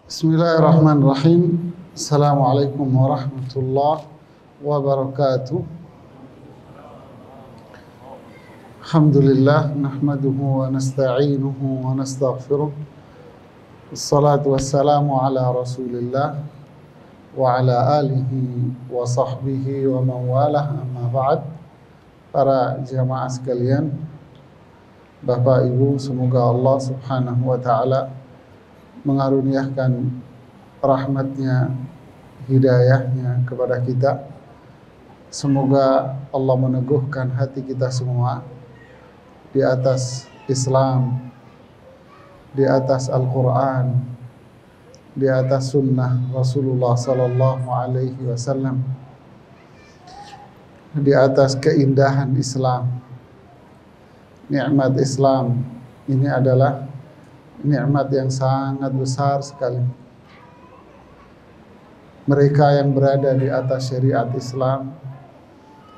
Bismillahirrahmanirrahim. Assalamualaikum warahmatullahi wabarakatuh. Alhamdulillah nahmaduhu wa nasta'inuhu wa nastaghfiruh. Wassalatu wassalamu ala Rasulillah wa ala alihi wa sahbihi wa man walah, amma ba'd. Para jamaah sekalian, Bapak Ibu, semoga Allah Subhanahu wa taala mengaruniakan rahmatnya, hidayahnya kepada kita. Semoga Allah meneguhkan hati kita semua di atas Islam, di atas Al-Quran, di atas sunnah Rasulullah Sallallahu Alaihi Wasallam, di atas keindahan Islam. Nikmat Islam ini adalah nikmat yang sangat besar sekali. Mereka yang berada di atas syariat Islam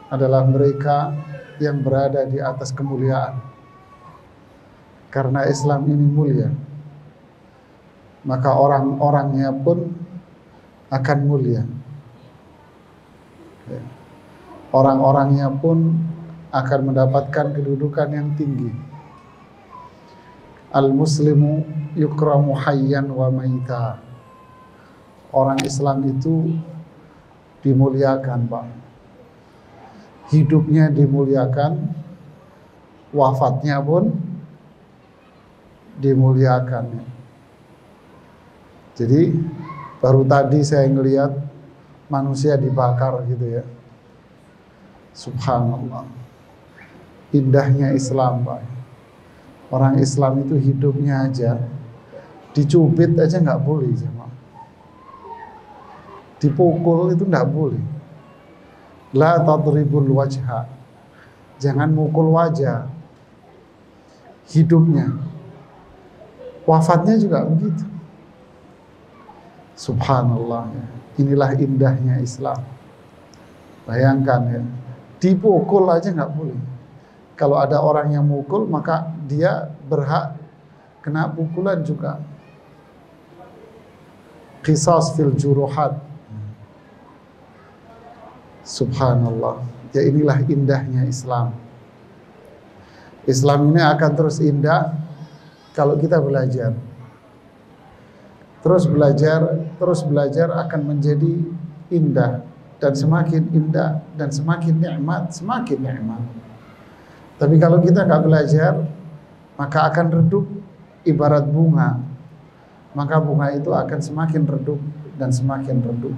adalah mereka yang berada di atas kemuliaan. Karena Islam ini mulia, maka orang-orangnya pun akan mulia. Orang-orangnya pun akan mendapatkan kedudukan yang tinggi. Al-muslimu yukramu hayyan wa maita. Orang Islam itu dimuliakan, Pak. Hidupnya dimuliakan, wafatnya pun dimuliakan. Jadi baru tadi saya ngelihat manusia dibakar gitu ya. Subhanallah. Indahnya Islam, Pak. Orang Islam itu hidupnya aja dicubit aja nggak boleh, jemaah. Dipukul itu nggak boleh. La tadribul wajha. Jangan mukul wajah. Hidupnya. Wafatnya juga begitu. Subhanallah. Inilah indahnya Islam. Bayangkan ya. Dipukul aja nggak boleh. Kalau ada orang yang mukul, maka dia berhak kena pukulan juga. Qisas fil juruhat. Subhanallah. Ya, inilah indahnya Islam. Islam ini akan terus indah kalau kita belajar. Terus belajar akan menjadi indah, dan semakin indah dan semakin nikmat, semakin nikmat. Tapi kalau kita nggak belajar, maka akan redup ibarat bunga. Maka bunga itu akan semakin redup dan semakin redup.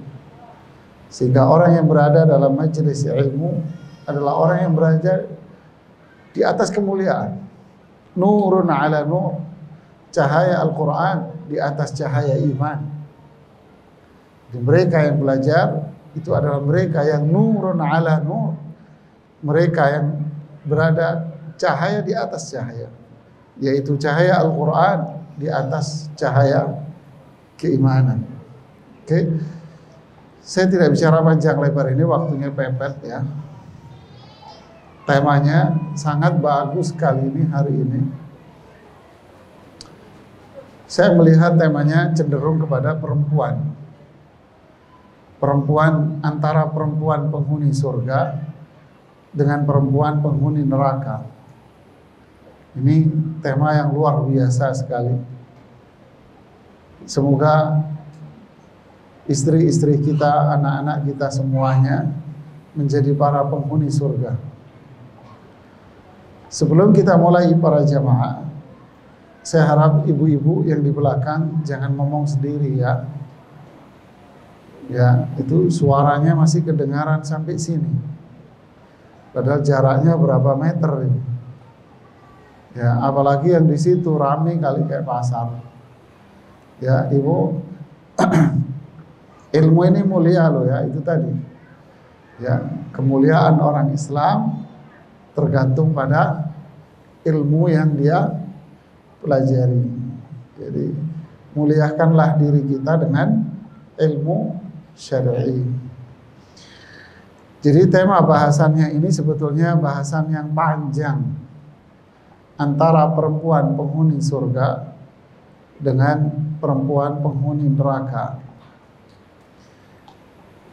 Sehingga orang yang berada dalam majelis ilmu adalah orang yang berada di atas kemuliaan. Nurun ala nur, cahaya Al-Quran di atas cahaya iman. Jadi mereka yang belajar itu adalah mereka yang nurun ala nur, mereka yang berada cahaya di atas cahaya, yaitu cahaya Al-Quran di atas cahaya keimanan. Oke, saya tidak bicara panjang lebar, ini waktunya pepet ya. Temanya sangat bagus kali ini, hari ini. Saya melihat temanya cenderung kepada perempuan. Perempuan, antara perempuan penghuni surga dengan perempuan penghuni neraka. Ini tema yang luar biasa sekali. Semoga istri-istri kita, anak-anak kita semuanya menjadi para penghuni surga. Sebelum kita mulai para jamaah, saya harap ibu-ibu yang di belakang jangan ngomong sendiri ya. Ya, itu suaranya masih kedengaran sampai sini. Padahal jaraknya berapa meter ini. Ya, apalagi yang di situ ramai kali kayak pasar. Ya, Ibu, ilmu ini mulia loh ya, itu tadi. Ya, kemuliaan orang Islam tergantung pada ilmu yang dia pelajari. Jadi, muliakanlah diri kita dengan ilmu syar'i. Jadi tema bahasannya ini sebetulnya bahasan yang panjang antara perempuan penghuni surga dengan perempuan penghuni neraka.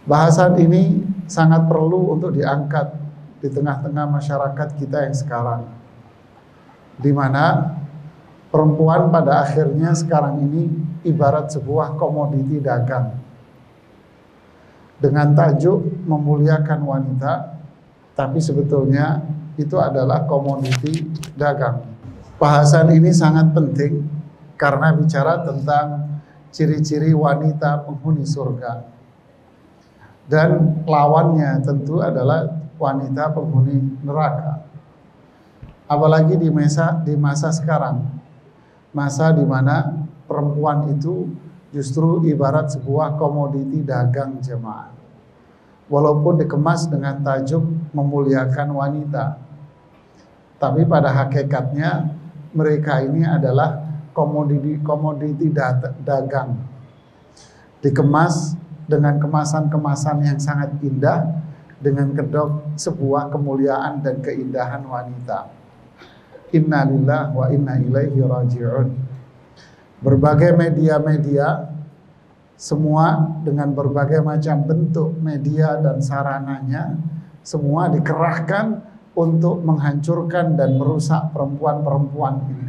Bahasan ini sangat perlu untuk diangkat di tengah-tengah masyarakat kita yang sekarang, di mana perempuan pada akhirnya sekarang ini ibarat sebuah komoditi dagang dengan tajuk memuliakan wanita, tapi sebetulnya itu adalah komoditi dagang. Bahasan ini sangat penting karena bicara tentang ciri-ciri wanita penghuni surga, dan lawannya tentu adalah wanita penghuni neraka. Apalagi di masa sekarang, masa di mana perempuan itu justru ibarat sebuah komoditi dagang jemaah. Walaupun dikemas dengan tajuk memuliakan wanita, tapi pada hakikatnya mereka ini adalah komoditi dagang. Dikemas dengan kemasan-kemasan yang sangat indah, dengan kedok sebuah kemuliaan dan keindahan wanita. Inna lillahi wa inna ilaihi raji'un. Berbagai media-media, semua dengan berbagai macam bentuk media dan sarananya, semua dikerahkan untuk menghancurkan dan merusak perempuan-perempuan ini.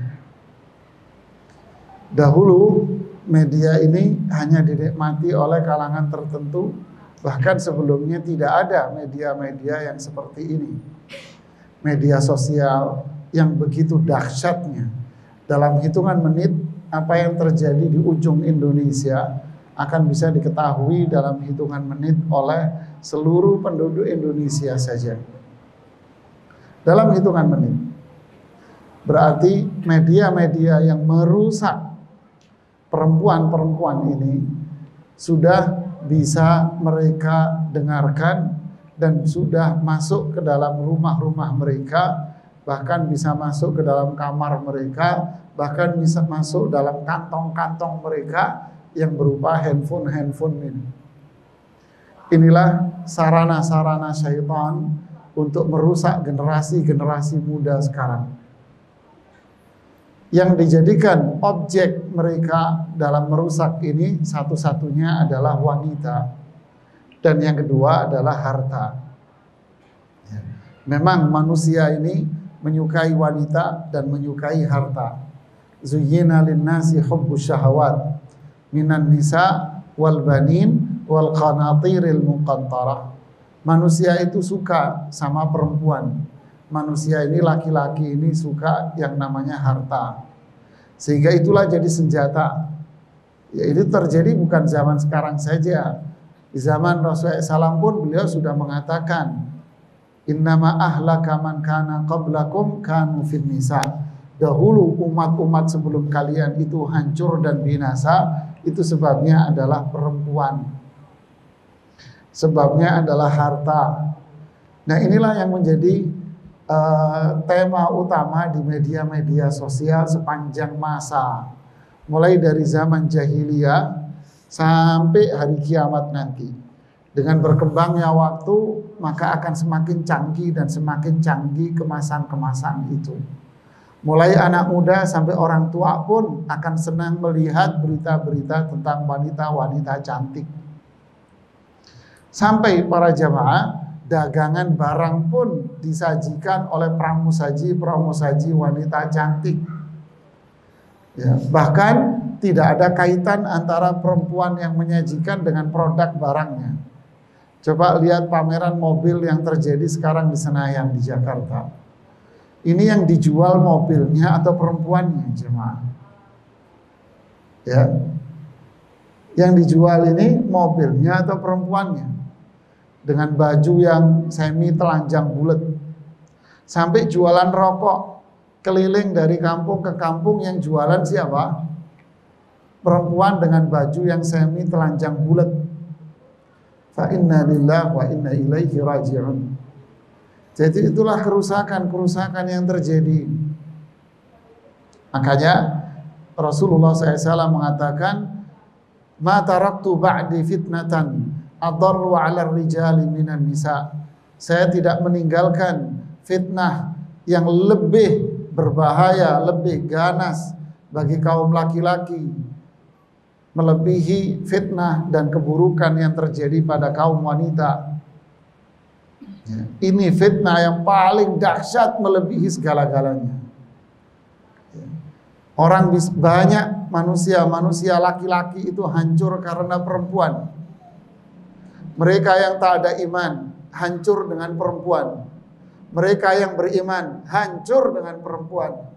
Dahulu media ini hanya dinikmati oleh kalangan tertentu, bahkan sebelumnya tidak ada media-media yang seperti ini. Media sosial yang begitu dahsyatnya, dalam hitungan menit apa yang terjadi di ujung Indonesia akan bisa diketahui dalam hitungan menit oleh seluruh penduduk Indonesia saja. Dalam hitungan menit. Berarti media-media yang merusak perempuan-perempuan ini sudah bisa mereka dengarkan dan sudah masuk ke dalam rumah-rumah mereka, bahkan bisa masuk ke dalam kamar mereka, bahkan bisa masuk dalam kantong-kantong mereka yang berupa handphone ini. Inilah sarana-sarana syaitan untuk merusak generasi-generasi muda sekarang. Yang dijadikan objek mereka dalam merusak ini satu-satunya adalah wanita, dan yang kedua adalah harta. Memang manusia ini menyukai wanita dan menyukai harta. Zuyyina lin-nasi hubbus syahawat minan nisa wal banin wal qanatiril muqantarah. Manusia itu suka sama perempuan. Manusia ini, laki-laki ini suka yang namanya harta. Sehingga itulah jadi senjata. Ya, itu terjadi bukan zaman sekarang saja. Di zaman Rasulullah SAW pun beliau sudah mengatakan, innama ahlaka man kana qablakum kanu fin nisa. Dahulu umat-umat sebelum kalian itu hancur dan binasa, itu sebabnya adalah perempuan. Sebabnya adalah harta. Nah, inilah yang menjadi tema utama di media-media sosial sepanjang masa, mulai dari zaman jahiliyah sampai hari kiamat nanti. Dengan berkembangnya waktu, maka akan semakin canggih dan semakin canggih kemasan-kemasan itu. Mulai anak muda sampai orang tua pun akan senang melihat berita-berita tentang wanita-wanita cantik. Sampai para jamaah, dagangan barang pun disajikan oleh pramusaji wanita cantik. Ya, bahkan tidak ada kaitan antara perempuan yang menyajikan dengan produk barangnya. Coba lihat pameran mobil yang terjadi sekarang di Senayan di Jakarta. Ini yang dijual mobilnya atau perempuannya, jemaah? Ya. Yang dijual ini mobilnya atau perempuannya? Dengan baju yang semi telanjang bulat, sampai jualan rokok keliling dari kampung ke kampung, yang jualan siapa? Perempuan dengan baju yang semi telanjang bulat. Fa inna lillahi wa inna ilaihi raji'un. Jadi itulah kerusakan yang terjadi. Makanya Rasulullah SAW mengatakan, ma taraktu ba'di fitnatan adarru 'ala rijali minan nisa. Saya tidak meninggalkan fitnah yang lebih berbahaya, lebih ganas bagi kaum laki-laki melebihi fitnah dan keburukan yang terjadi pada kaum wanita. Ini fitnah yang paling dahsyat melebihi segala-galanya. Orang banyak manusia laki-laki itu hancur karena perempuan. Mereka yang tak ada iman hancur dengan perempuan. Mereka yang beriman hancur dengan perempuan.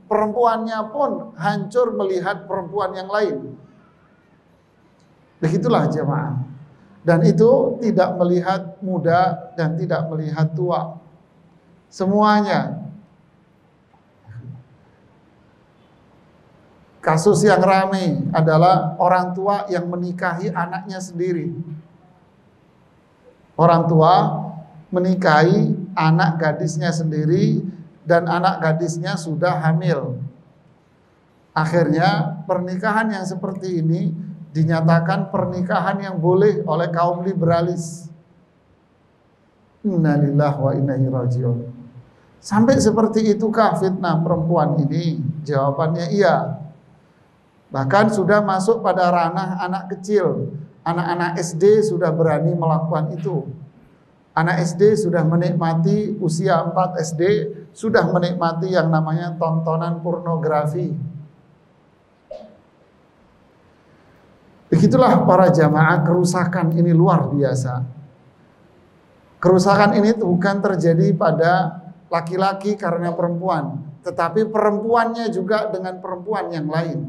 Perempuannya pun hancur melihat perempuan yang lain. Begitulah jemaah. Dan itu tidak melihat muda dan tidak melihat tua. Semuanya. Kasus yang ramai adalah orang tua yang menikahi anaknya sendiri. Orang tua menikahi anak gadisnya sendiri dan anak gadisnya sudah hamil. Akhirnya pernikahan yang seperti ini dinyatakan pernikahan yang boleh oleh kaum liberalis. Innalillahi wa inna ilaihi raji'un. Sampai seperti itukah fitnah perempuan ini? Jawabannya iya. Bahkan sudah masuk pada ranah anak kecil. Anak-anak SD sudah berani melakukan itu. Anak SD sudah menikmati, usia 4 SD sudah menikmati yang namanya tontonan pornografi. Begitulah para jamaah, kerusakan ini luar biasa. Kerusakan ini bukan terjadi pada laki-laki karena perempuan, tetapi perempuannya juga dengan perempuan yang lain.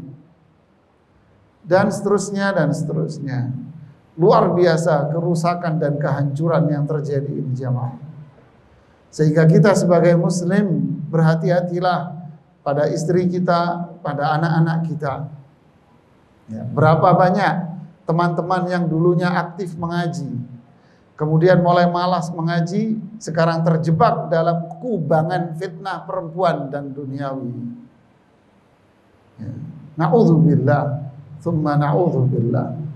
Dan seterusnya dan seterusnya. Luar biasa kerusakan dan kehancuran yang terjadi ini jamaah. Sehingga kita sebagai muslim berhati-hatilah pada istri kita, pada anak-anak kita. Ya, berapa banyak teman-teman yang dulunya aktif mengaji, kemudian mulai malas mengaji, sekarang terjebak dalam kubangan fitnah perempuan dan duniawi. Ya. Na'udzubillah, tsumma na'udzubillah.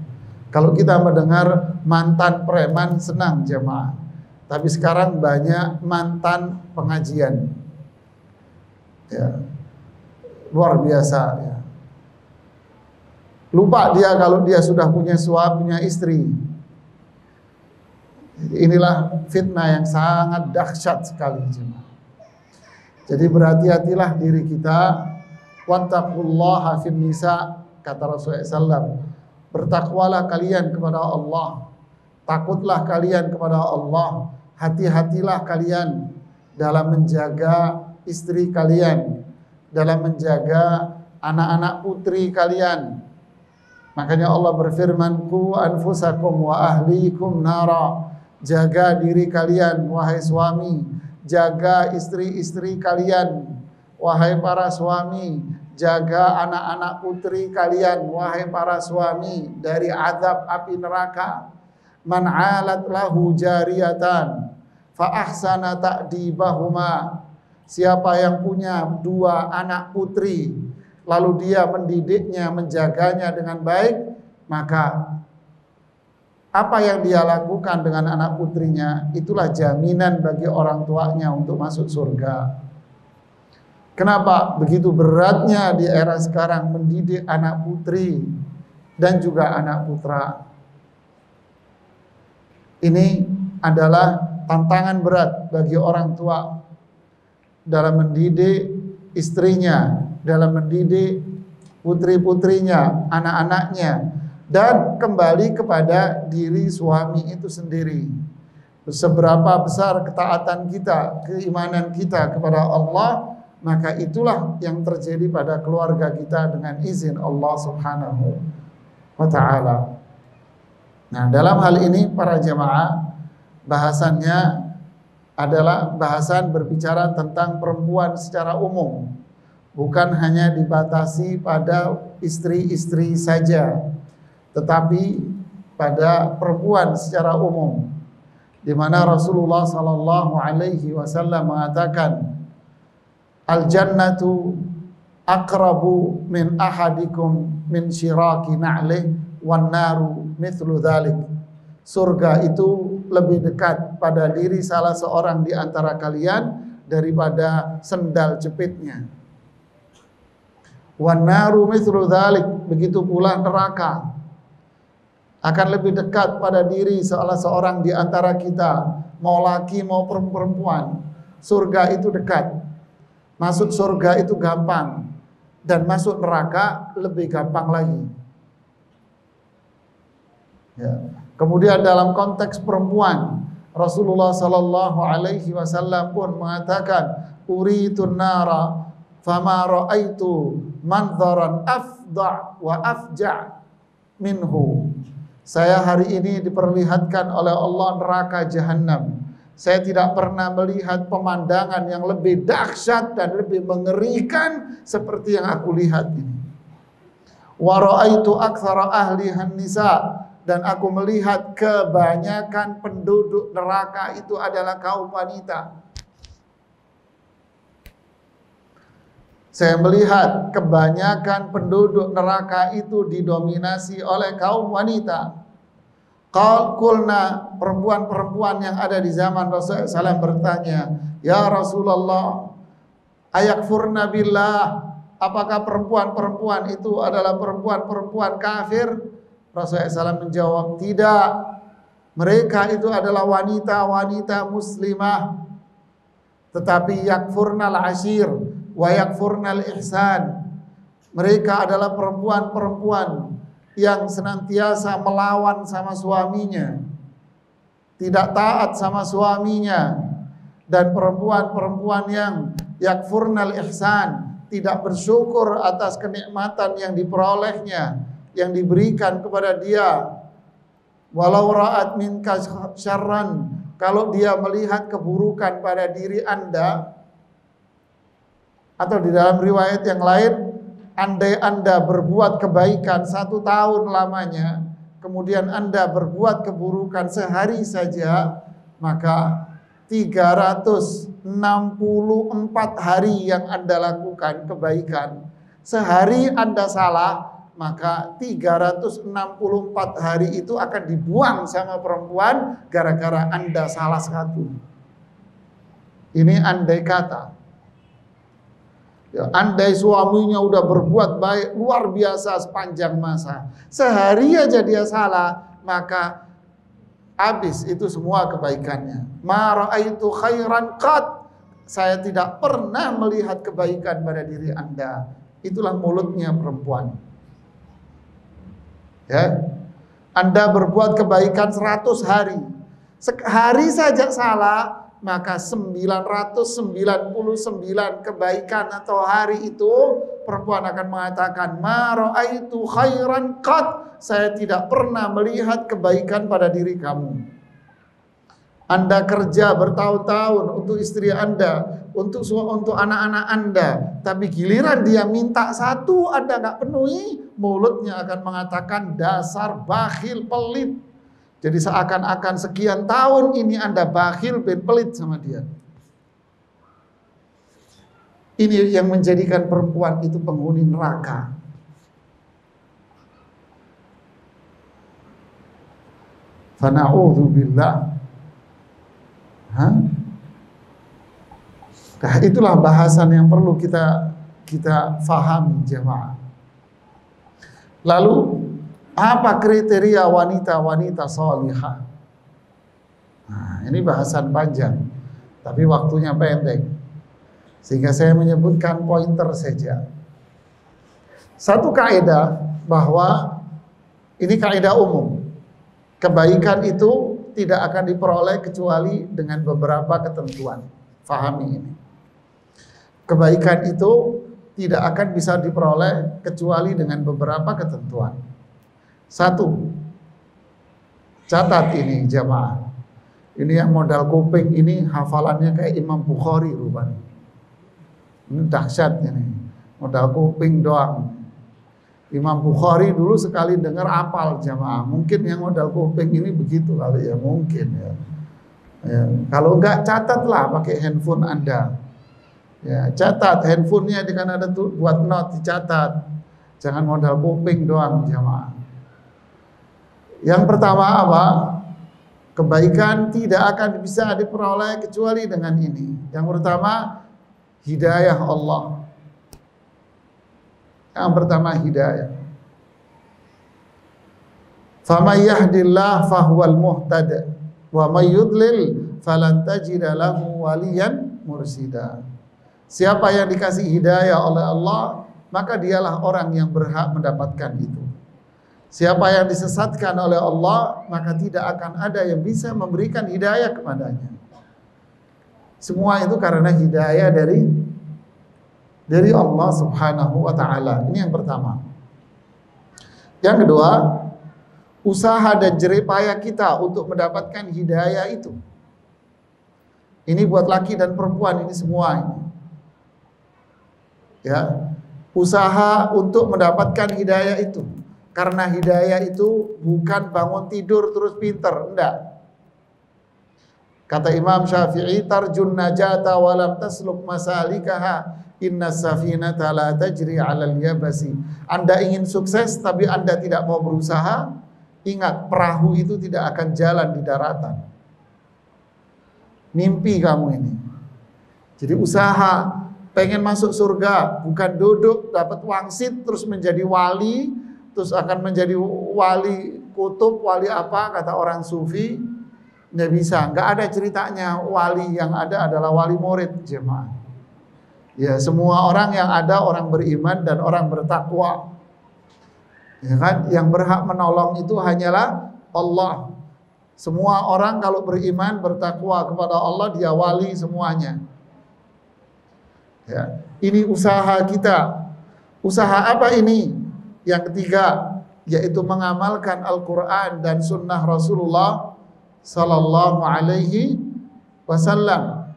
Kalau kita mendengar mantan preman senang jemaah, tapi sekarang banyak mantan pengajian. Ya. Luar biasa ya. Lupa dia kalau dia sudah punya suami, punya istri. Inilah fitnah yang sangat dahsyat sekali jemaah. Jadi berhati-hatilah diri kita. Wattaqullaha fin nisa, kata Rasulullah SAW. Bertakwalah kalian kepada Allah. Takutlah kalian kepada Allah. Hati-hatilah kalian dalam menjaga istri kalian, dalam menjaga anak-anak putri kalian. Makanya Allah berfirman, "Qu anfusakum wa ahlikum nara." Jaga diri kalian wahai suami, jaga istri-istri kalian wahai para suami, jaga anak-anak putri kalian wahai para suami dari azab api neraka. Man 'alat lahu jariyatan fa ahsana ta'dibahuma. Siapa yang punya 2 anak putri lalu dia mendidiknya, menjaganya dengan baik, maka apa yang dia lakukan dengan anak putrinya itulah jaminan bagi orang tuanya untuk masuk surga. Kenapa begitu beratnya di era sekarang mendidik anak putri dan juga anak putra? Ini adalah tantangan berat bagi orang tua dalam mendidik istrinya, dalam mendidik putri-putrinya, anak-anaknya, dan kembali kepada diri suami itu sendiri. Seberapa besar ketaatan kita, keimanan kita kepada Allah, maka itulah yang terjadi pada keluarga kita dengan izin Allah Subhanahu wa ta'ala. Nah, dalam hal ini para jemaah, bahasannya adalah bahasan berbicara tentang perempuan secara umum, bukan hanya dibatasi pada istri-istri saja, tetapi pada perempuan secara umum, di mana Rasulullah sallallahu alaihi wasallam mengatakan, al-jannatu aqrabu min ahadikum min syiraki na'lih wan naru mithlu dhalik. Surga itu lebih dekat pada diri salah seorang di antara kalian daripada sendal jepitnya. Wan naru mithlu dzalik, begitu pula neraka akan lebih dekat pada diri salah seorang di antara kita, mau laki mau perempuan. Surga itu dekat, masuk surga itu gampang, dan masuk neraka lebih gampang lagi. Ya. Kemudian dalam konteks perempuan, Rasulullah Sallallahu Alaihi Wasallam pun mengatakan, uritun nara, fama ra'aitu manzaran afda' wa afja' minhu. Saya hari ini diperlihatkan oleh Allah neraka jahanam. Saya tidak pernah melihat pemandangan yang lebih dahsyat dan lebih mengerikan seperti yang aku lihat ini. Wa ra'aitu aktsara ahlihan nisa, dan aku melihat kebanyakan penduduk neraka itu adalah kaum wanita. Saya melihat kebanyakan penduduk neraka itu didominasi oleh kaum wanita. Qulna, perempuan-perempuan yang ada di zaman Rasulullah SAW bertanya, ya Rasulullah, ayakfurna billah, apakah perempuan-perempuan itu adalah perempuan-perempuan kafir? Rasulullah SAW menjawab, tidak. Mereka itu adalah wanita-wanita muslimah, tetapi yakfurnal ashir wa yakfurnal ihsan. Mereka adalah perempuan-perempuan yang senantiasa melawan sama suaminya, tidak taat sama suaminya, dan perempuan-perempuan yang yakfurnal ihsan, tidak bersyukur atas kenikmatan yang diperolehnya, yang diberikan kepada dia. Walau ra'at minka syarran, kalau dia melihat keburukan pada diri Anda, atau di dalam riwayat yang lain, andai Anda berbuat kebaikan 1 tahun lamanya, kemudian Anda berbuat keburukan sehari saja, maka 364 hari yang Anda lakukan kebaikan. Sehari Anda salah, maka 364 hari itu akan dibuang sama perempuan gara-gara Anda salah satu. Ini andai kata. Ya, andai suaminya udah berbuat baik luar biasa sepanjang masa, sehari aja dia salah, maka habis itu semua kebaikannya. Ma ra'aitu khairan qat, saya tidak pernah melihat kebaikan pada diri Anda. Itulah mulutnya perempuan. Ya, Anda berbuat kebaikan 100 hari, sehari saja salah, maka 999 kebaikan atau hari itu perempuan akan mengatakan, ma ra'aitu khairan qat, saya tidak pernah melihat kebaikan pada diri kamu. Anda kerja bertahun-tahun untuk istri Anda, untuk anak-anak Anda, tapi giliran dia minta satu Anda nggak penuhi, mulutnya akan mengatakan dasar bakhil pelit. Jadi seakan-akan sekian tahun ini Anda bakhil dan pelit sama dia. Ini yang menjadikan perempuan itu penghuni neraka. Fana'udzubillah. Nah, itulah bahasan yang perlu kita fahami jemaah. Lalu apa kriteria wanita-wanita salihah? Nah, ini bahasan panjang, tapi waktunya pendek, sehingga saya menyebutkan pointer saja. Satu kaidah, bahwa ini kaidah umum, kebaikan itu tidak akan diperoleh kecuali dengan beberapa ketentuan. Fahami ini. Kebaikan itu tidak akan bisa diperoleh kecuali dengan beberapa ketentuan. 1, catat ini jamaah. Ini yang modal kuping ini hafalannya kayak Imam Bukhari rupanya. Ini dahsyat ini. Modal kuping doang. Imam Bukhari dulu sekali dengar apal jamaah. Mungkin yang modal kuping ini begitu kali ya, mungkin ya. Ya, kalau enggak catatlah pakai handphone Anda. Ya, catat handphonenya di kan ada tuh buat note, dicatat. Jangan modal kuping doang jamaah. Yang pertama apa? Kebaikan tidak akan bisa diperoleh kecuali dengan ini. Yang pertama, hidayah Allah. Yang pertama hidayah. Faman yahdillah fahuwal muhtad wa may yudlil falan tajida lahu waliyan mursida. Siapa yang dikasih hidayah oleh Allah, maka dialah orang yang berhak mendapatkan itu. Siapa yang disesatkan oleh Allah, maka tidak akan ada yang bisa memberikan hidayah kepadanya. Semua itu karena hidayah dari Allah Subhanahu wa taala. Ini yang pertama. Yang kedua, usaha dan jerih payah kita untuk mendapatkan hidayah itu. Ini buat laki dan perempuan, ini semua ini. Ya, usaha untuk mendapatkan hidayah itu. Karena hidayah itu bukan bangun tidur terus pinter, enggak. Kata Imam Syafi'i, tarjun najata walam tasluk masalikaha, inna safinata la tajri 'alal yabasi. Anda ingin sukses tapi Anda tidak mau berusaha, ingat perahu itu tidak akan jalan di daratan. Mimpi kamu ini. Jadi usaha pengen masuk surga, bukan duduk dapat wangsit terus menjadi wali, terus akan menjadi wali kutub, wali apa kata orang sufi. Nggak bisa, nggak ada ceritanya. Wali yang ada adalah wali murid, jemaah. Ya, semua orang yang ada orang beriman dan orang bertakwa. Ya kan, yang berhak menolong itu hanyalah Allah. Semua orang kalau beriman bertakwa kepada Allah, dia wali semuanya. Ya, ini usaha kita. Usaha apa ini? Yang ketiga, yaitu mengamalkan Al-Quran dan Sunnah Rasulullah Sallallahu Alaihi Wasallam.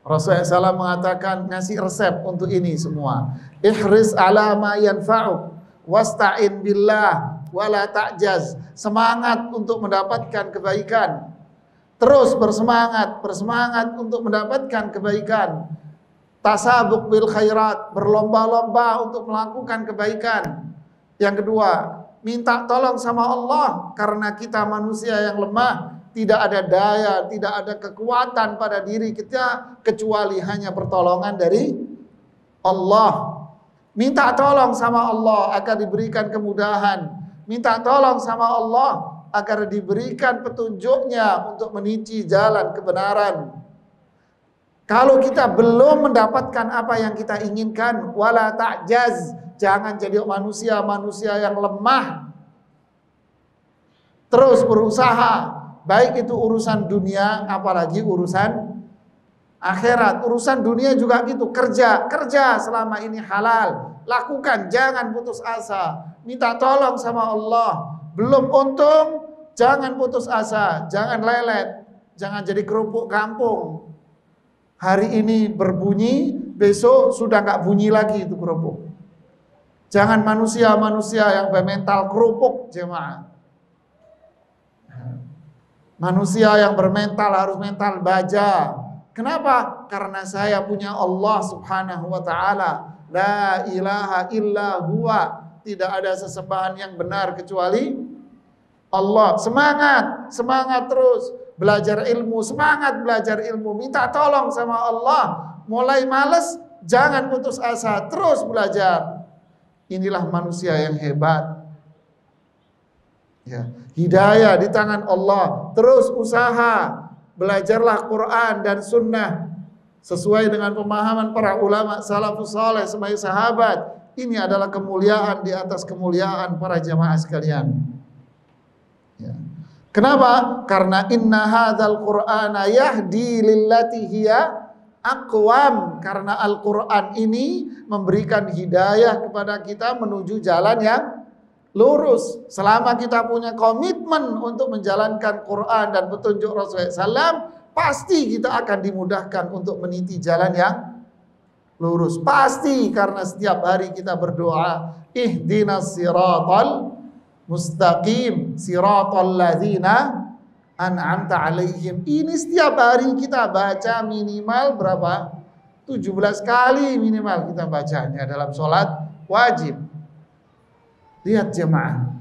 Rasulullah SAW mengatakan, ngasih resep untuk ini semua. Ihris ala ma yanfa'uk wasta'in billah wala ta'jaz. Semangat untuk mendapatkan kebaikan. Terus bersemangat untuk mendapatkan kebaikan. Tasabuk bil khairat, berlomba-lomba untuk melakukan kebaikan. Yang kedua, minta tolong sama Allah, karena kita manusia yang lemah, tidak ada daya, tidak ada kekuatan pada diri kita kecuali hanya pertolongan dari Allah. Minta tolong sama Allah agar diberikan kemudahan. Minta tolong sama Allah agar diberikan petunjuknya untuk meniti jalan kebenaran. Kalau kita belum mendapatkan apa yang kita inginkan, wala ta'jaz, jangan jadi manusia-manusia yang lemah. Terus berusaha, baik itu urusan dunia, apalagi urusan akhirat. Urusan dunia juga gitu, kerja selama ini halal, lakukan, jangan putus asa. Minta tolong sama Allah. Belum untung, jangan putus asa, jangan lelet, jangan jadi kerupuk kampung. Hari ini berbunyi, besok sudah nggak bunyi lagi itu kerupuk. Jangan manusia-manusia yang bermental kerupuk, jemaah. Manusia yang bermental harus mental baja. Kenapa? Karena saya punya Allah Subhanahu wa taala. La ilaha illa huwa. Tidak ada sesembahan yang benar kecuali Allah. Semangat terus. Belajar ilmu, semangat belajar ilmu. Minta tolong sama Allah. Mulai males, jangan putus asa, terus belajar. Inilah manusia yang hebat. Ya, hidayah di tangan Allah. Terus usaha, belajarlah Quran dan Sunnah sesuai dengan pemahaman para ulama salafus saleh sebagai sahabat. Ini adalah kemuliaan di atas kemuliaan para jamaah sekalian. Ya. Kenapa? Karena inna hadzal Qur'ana yahdi lillati hiya aqwam. Karena Al-Qur'an ini memberikan hidayah kepada kita menuju jalan yang lurus. Selama kita punya komitmen untuk menjalankan Quran dan petunjuk Rasulullah SAW, pasti kita akan dimudahkan untuk meniti jalan yang lurus. Pasti, karena setiap hari kita berdoa, ihdinas siratal mustaqim, siratal ladzina an'amta alaihim. Ini setiap hari kita baca minimal berapa? 17 kali minimal kita bacanya dalam sholat wajib. Lihat jemaah,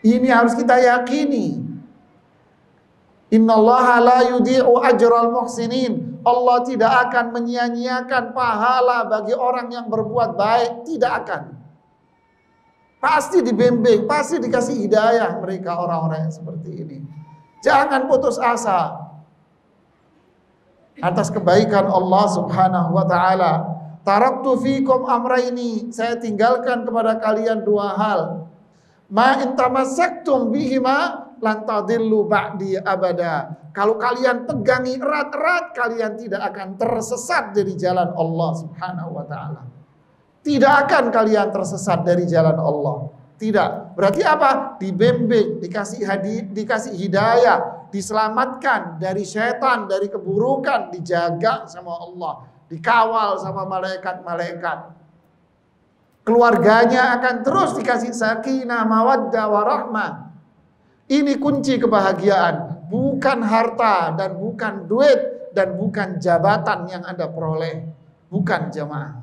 ini harus kita yakini. Innallaha la yudhi'u ajral muhsinin. Allah tidak akan menyia-nyiakan pahala bagi orang yang berbuat baik, tidak akan. Pasti dibimbing, pasti dikasih hidayah mereka orang-orang yang seperti ini. Jangan putus asa atas kebaikan Allah Subhanahu wa taala. Taraktu fikum amraini, saya tinggalkan kepada kalian dua hal. Ma in tamassaktum bihima lan tadillu ba'di abada. Kalau kalian pegangi erat-erat, kalian tidak akan tersesat dari jalan Allah Subhanahu wa taala. Tidak akan kalian tersesat dari jalan Allah. Tidak. Berarti apa? Dibimbing, dikasih hidayah, diselamatkan dari setan, dari keburukan, dijaga sama Allah, dikawal sama malaikat-malaikat. Keluarganya akan terus dikasih sakinah, mawaddah, warahmah. Ini kunci kebahagiaan, bukan harta dan bukan duit dan bukan jabatan yang Anda peroleh, bukan jamaah.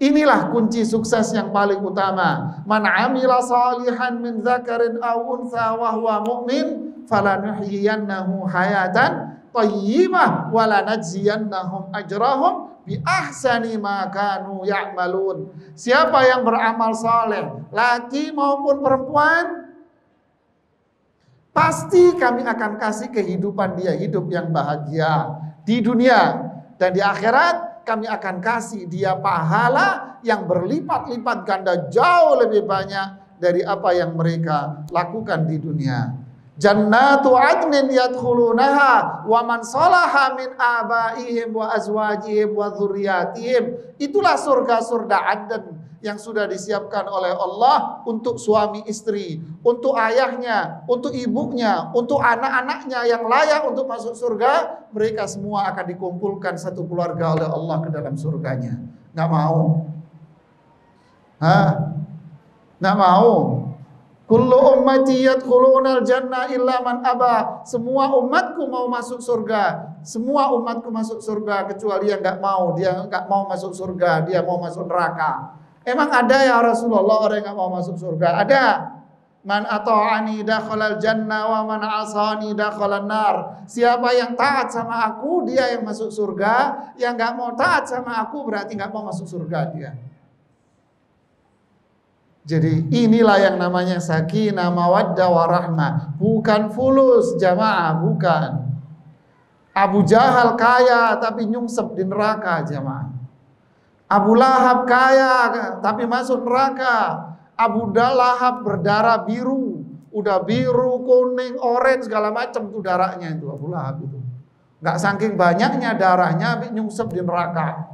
Inilah kunci sukses yang paling utama. Man amila salihan min dzakarin aw untha wa huwa mu'min falanuhyiyannahu hayatan thayyibah wa lanajziyannahum ajrahum bi ahsani ma kanu ya'malun. Siapa yang beramal saleh, laki maupun perempuan, pasti kami akan kasih kehidupan dia hidup yang bahagia di dunia, dan di akhirat kami akan kasih dia pahala yang berlipat-lipat ganda jauh lebih banyak dari apa yang mereka lakukan di dunia. Jannatu adnin yadkhulunaha wa man salaha min abaihim wa azwajihim wa dzurriyyatihim. Itulah surga-surga Adn yang sudah disiapkan oleh Allah untuk suami istri, untuk ayahnya, untuk ibunya, untuk anak-anaknya yang layak untuk masuk surga. Mereka semua akan dikumpulkan satu keluarga oleh Allah ke dalam surganya. Nggak mau? Nggak mau? Kullu ummati yadkhulunal jannah illa man aba. Semua umatku mau masuk surga. Semua umatku masuk surga kecuali yang nggak mau. Dia nggak mau masuk surga, dia mau masuk neraka. Emang ada ya Rasulullah orang yang nggak mau masuk surga? Ada. Man ata'ani dakhalal jannah wa man asani dakhalan nar. Siapa yang taat sama aku, dia yang masuk surga. Yang nggak mau taat sama aku berarti nggak mau masuk surga dia. Jadi inilah yang namanya sakinah, mawaddah, warahmah. Bukan fulus jamaah, bukan. Abu Jahal kaya tapi nyungsep di neraka jamaah. Abu Lahab kaya tapi masuk neraka. Abu Lahab berdarah biru, udah biru, kuning, orange segala macam tuh darahnya itu Abu Lahab itu. Nggak saking banyaknya darahnya nyungsep di neraka.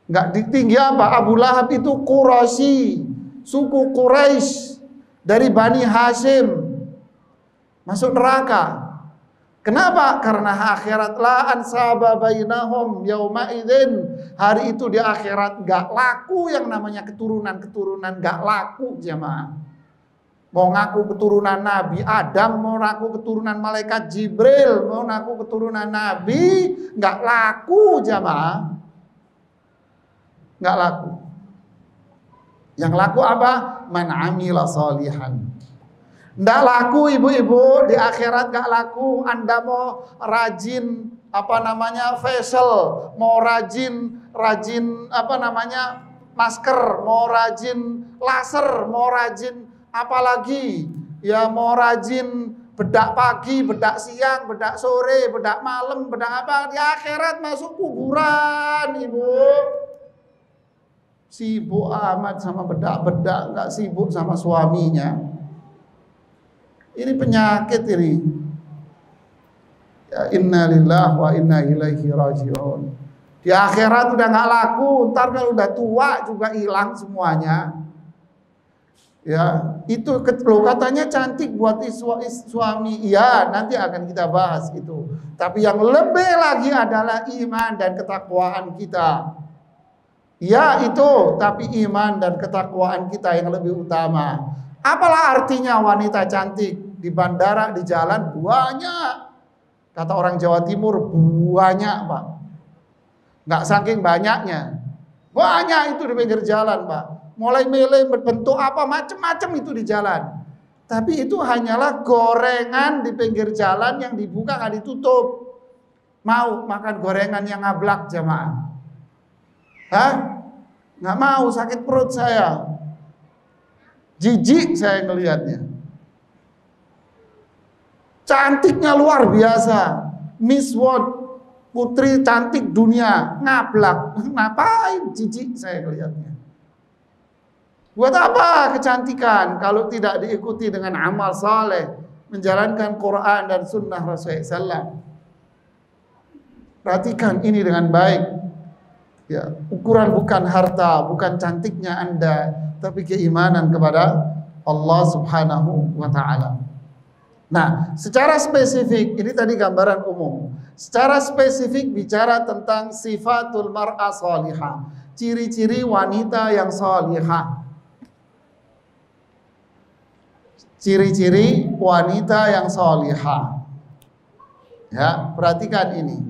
Nggak tinggi apa? Abu Lahab itu Quraisy, suku Quraisy dari Bani Hashim, masuk neraka. Kenapa? Karena akhirat la ansaba bainahum yauma idzin. Hari itu di akhirat nggak laku yang namanya keturunan-keturunan, nggak laku jemaah. Mau ngaku keturunan Nabi Adam, mau ngaku keturunan malaikat Jibril, mau ngaku keturunan Nabi, nggak laku jemaah. Nggak laku. Yang laku apa? Man amila salihan. Nggak laku ibu-ibu, di akhirat nggak laku. Anda mau rajin facial, mau rajin masker, mau rajin laser, mau rajin apalagi ya, mau rajin bedak pagi, bedak siang, bedak sore, bedak malam, bedak apa, di akhirat masuk kuburan ibu. Sibuk amat sama bedak-bedak, nggak sibuk sama suaminya. Ini penyakit ini. Ya, inna lillahi wa inna ilaihi raji'un. Di akhirat udah nggak laku, ntar kalau udah tua juga hilang semuanya. Ya, itu katanya cantik buat suami. Iya, nanti akan kita bahas itu. Tapi yang lebih lagi adalah iman dan ketakwaan kita. Ya itu, tapi iman dan ketakwaan kita yang lebih utama. Apalah artinya wanita cantik di bandara, di jalan banyak. Kata orang Jawa Timur banyak Pak. Nggak saking banyaknya. Banyak itu di pinggir jalan Pak. Mulai milih berbentuk apa macam-macam itu di jalan. Tapi itu hanyalah gorengan di pinggir jalan yang dibuka nggak ditutup. Mau makan gorengan yang ngablak jamaah? Hah? Nggak mau, sakit perut saya. Jijik saya ngelihatnya. Cantiknya luar biasa. Miss World, putri cantik dunia, ngablak. Ngapain jijik saya ngelihatnya. Buat apa kecantikan kalau tidak diikuti dengan amal saleh, menjalankan Quran dan sunnah Rasulullah SAW. Perhatikan ini dengan baik. Ya, ukuran bukan harta, bukan cantiknya Anda, tapi keimanan kepada Allah Subhanahu wa taala. Nah, secara spesifik, ini tadi gambaran umum. Secara spesifik bicara tentang sifatul mar'ah salihah, ciri-ciri wanita yang salihah. Ciri-ciri wanita yang salihah. Ya, perhatikan ini.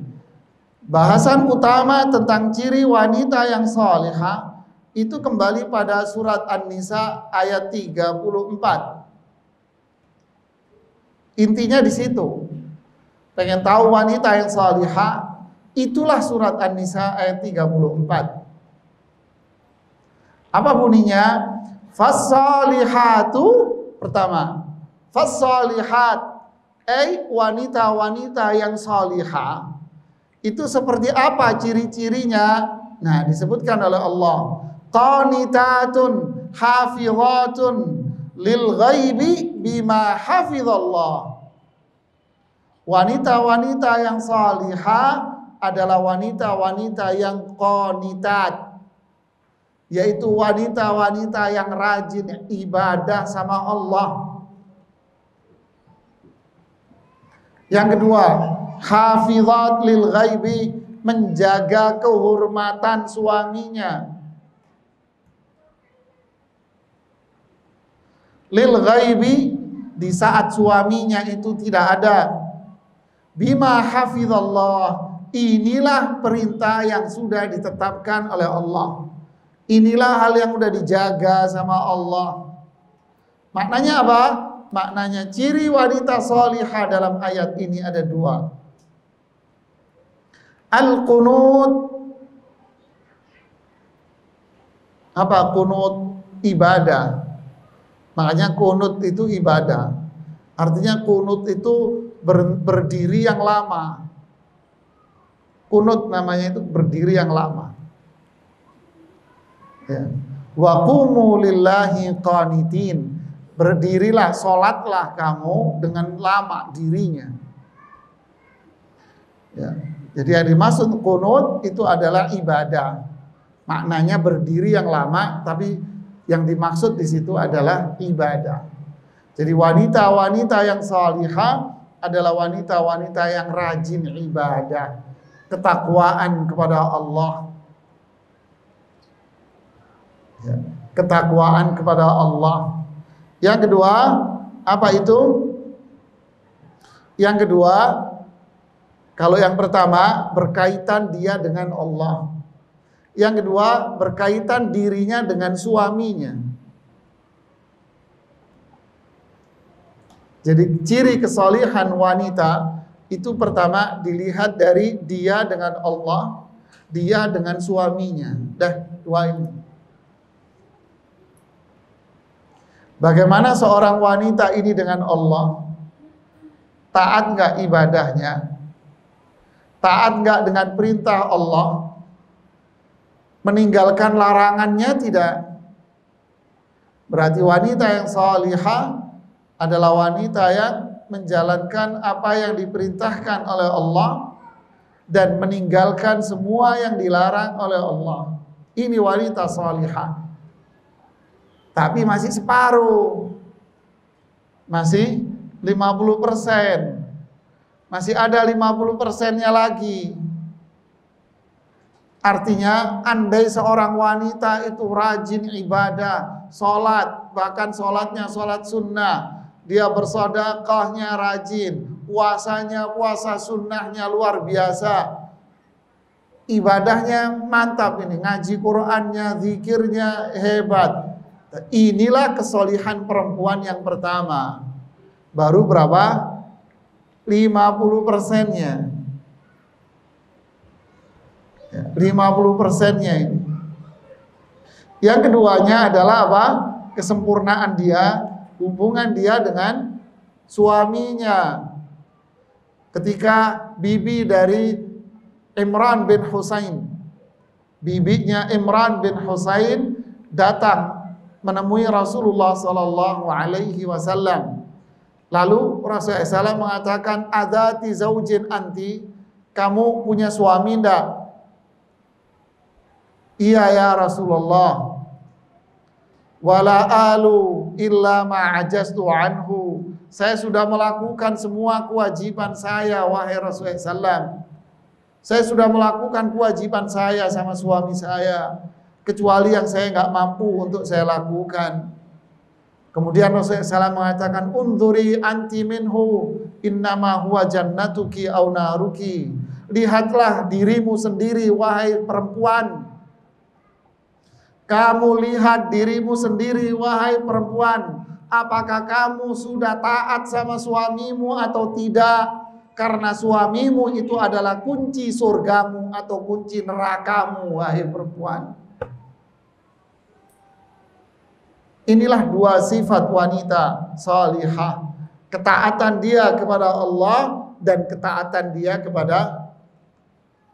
Bahasan utama tentang ciri wanita yang salihah itu kembali pada surat An-Nisa ayat 34. Intinya di situ. Pengen tahu wanita yang salihah, itulah surat An-Nisa ayat 34. Apa bunyinya? Fas-salihatu, pertama, fas-salihat, wanita-wanita yang salihah. Itu seperti apa ciri-cirinya? Nah, disebutkan oleh Allah. Qanitatun hafizatun lil ghaibi bima hafizallah. Wanita-wanita yang salihah adalah wanita-wanita yang qanitat, yaitu wanita-wanita yang rajin ibadah sama Allah. Yang kedua, hafizat lil ghaibi, menjaga kehormatan suaminya. Lil ghaibi, di saat suaminya itu tidak ada. Bima hafizallah, inilah perintah yang sudah ditetapkan oleh Allah. Inilah hal yang sudah dijaga sama Allah. Maknanya apa? Maknanya ciri wanita salihah dalam ayat ini ada dua. Al-qunut. Apa qunut? Ibadah. Makanya qunut itu ibadah. Artinya qunut itu berdiri yang lama. Qunut namanya itu berdiri yang lama. Ya. Wa qumu lillahi qanitin. Berdirilah, sholatlah kamu dengan lama dirinya. Ya. Jadi yang dimaksud qunut itu adalah ibadah. Maknanya berdiri yang lama, tapi yang dimaksud di situ adalah ibadah. Jadi wanita-wanita yang salihah adalah wanita-wanita yang rajin ibadah, ketakwaan kepada Allah. Ya, ketakwaan kepada Allah. Yang kedua, apa itu? Yang kedua, kalau yang pertama berkaitan dia dengan Allah. Yang kedua berkaitan dirinya dengan suaminya. Jadi ciri kesalihan wanita itu pertama dilihat dari dia dengan Allah, dia dengan suaminya. Dah dua ini. Bagaimana seorang wanita ini dengan Allah? Taat nggak ibadahnya? Taat nggak dengan perintah Allah? Meninggalkan larangannya tidak? Berarti wanita yang salihah adalah wanita yang menjalankan apa yang diperintahkan oleh Allah dan meninggalkan semua yang dilarang oleh Allah. Ini wanita salihah. Tapi masih separuh. Masih 50%. Masih ada 50%-nya lagi. Artinya andai seorang wanita itu rajin ibadah, sholat, bahkan sholatnya sholat sunnah, dia bersedekahnya rajin, puasanya puasa sunnahnya luar biasa, ibadahnya mantap ini, ngaji Qur'annya, zikirnya hebat, Inilah kesolihan perempuan yang pertama. Baru berapa? 50%-nya. 50%-nya ini. Yang keduanya adalah apa? Kesempurnaan dia, hubungan dia dengan suaminya. Ketika bibi dari Imran bin Husain, bibinya Imran bin Husain datang menemui Rasulullah sallallahu alaihi wasallam. Lalu Rasulullah SAW mengatakan, "Adzati zaujin anti?" Kamu punya suami enggak? "Iya ya Rasulullah." "Wala alu illa ma ajastu anhu." Saya sudah melakukan semua kewajiban saya, wahai Rasulullah SAW. Saya sudah melakukan kewajiban saya sama suami saya, kecuali yang saya nggak mampu untuk saya lakukan. Kemudian Rasulullah SAW mengatakan, "Unduri anti minhu, innama huwa jannatuki au naruki." Lihatlah dirimu sendiri, wahai perempuan. Kamu lihat dirimu sendiri, wahai perempuan. Apakah kamu sudah taat sama suamimu atau tidak? Karena suamimu itu adalah kunci surgamu atau kunci nerakamu, wahai perempuan. Inilah dua sifat wanita salihah. Ketaatan dia kepada Allah dan ketaatan dia kepada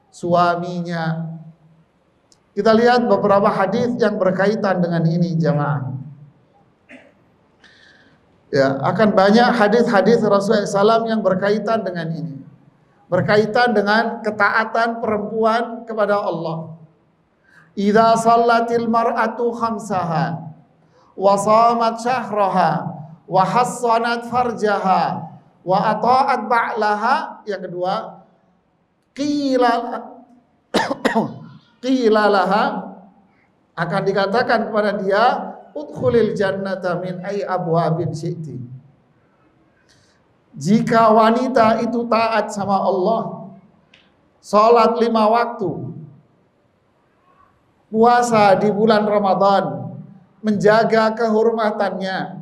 suaminya. Kita lihat beberapa hadis yang berkaitan dengan ini, jamaah. Ya, akan banyak hadis-hadis Rasulullah SAW yang berkaitan dengan ini. Berkaitan dengan ketaatan perempuan kepada Allah. Idza shallatil mar'atu khamsaha wa shamat syahraha wa hassanat farjaha wa ata'at ba'laha. Yang kedua, qila laha, akan dikatakan kepada dia, udkhulil jannata min ay abwabin syi'ti. Jika wanita itu taat sama Allah, sholat 5 waktu, puasa di bulan Ramadan, menjaga kehormatannya.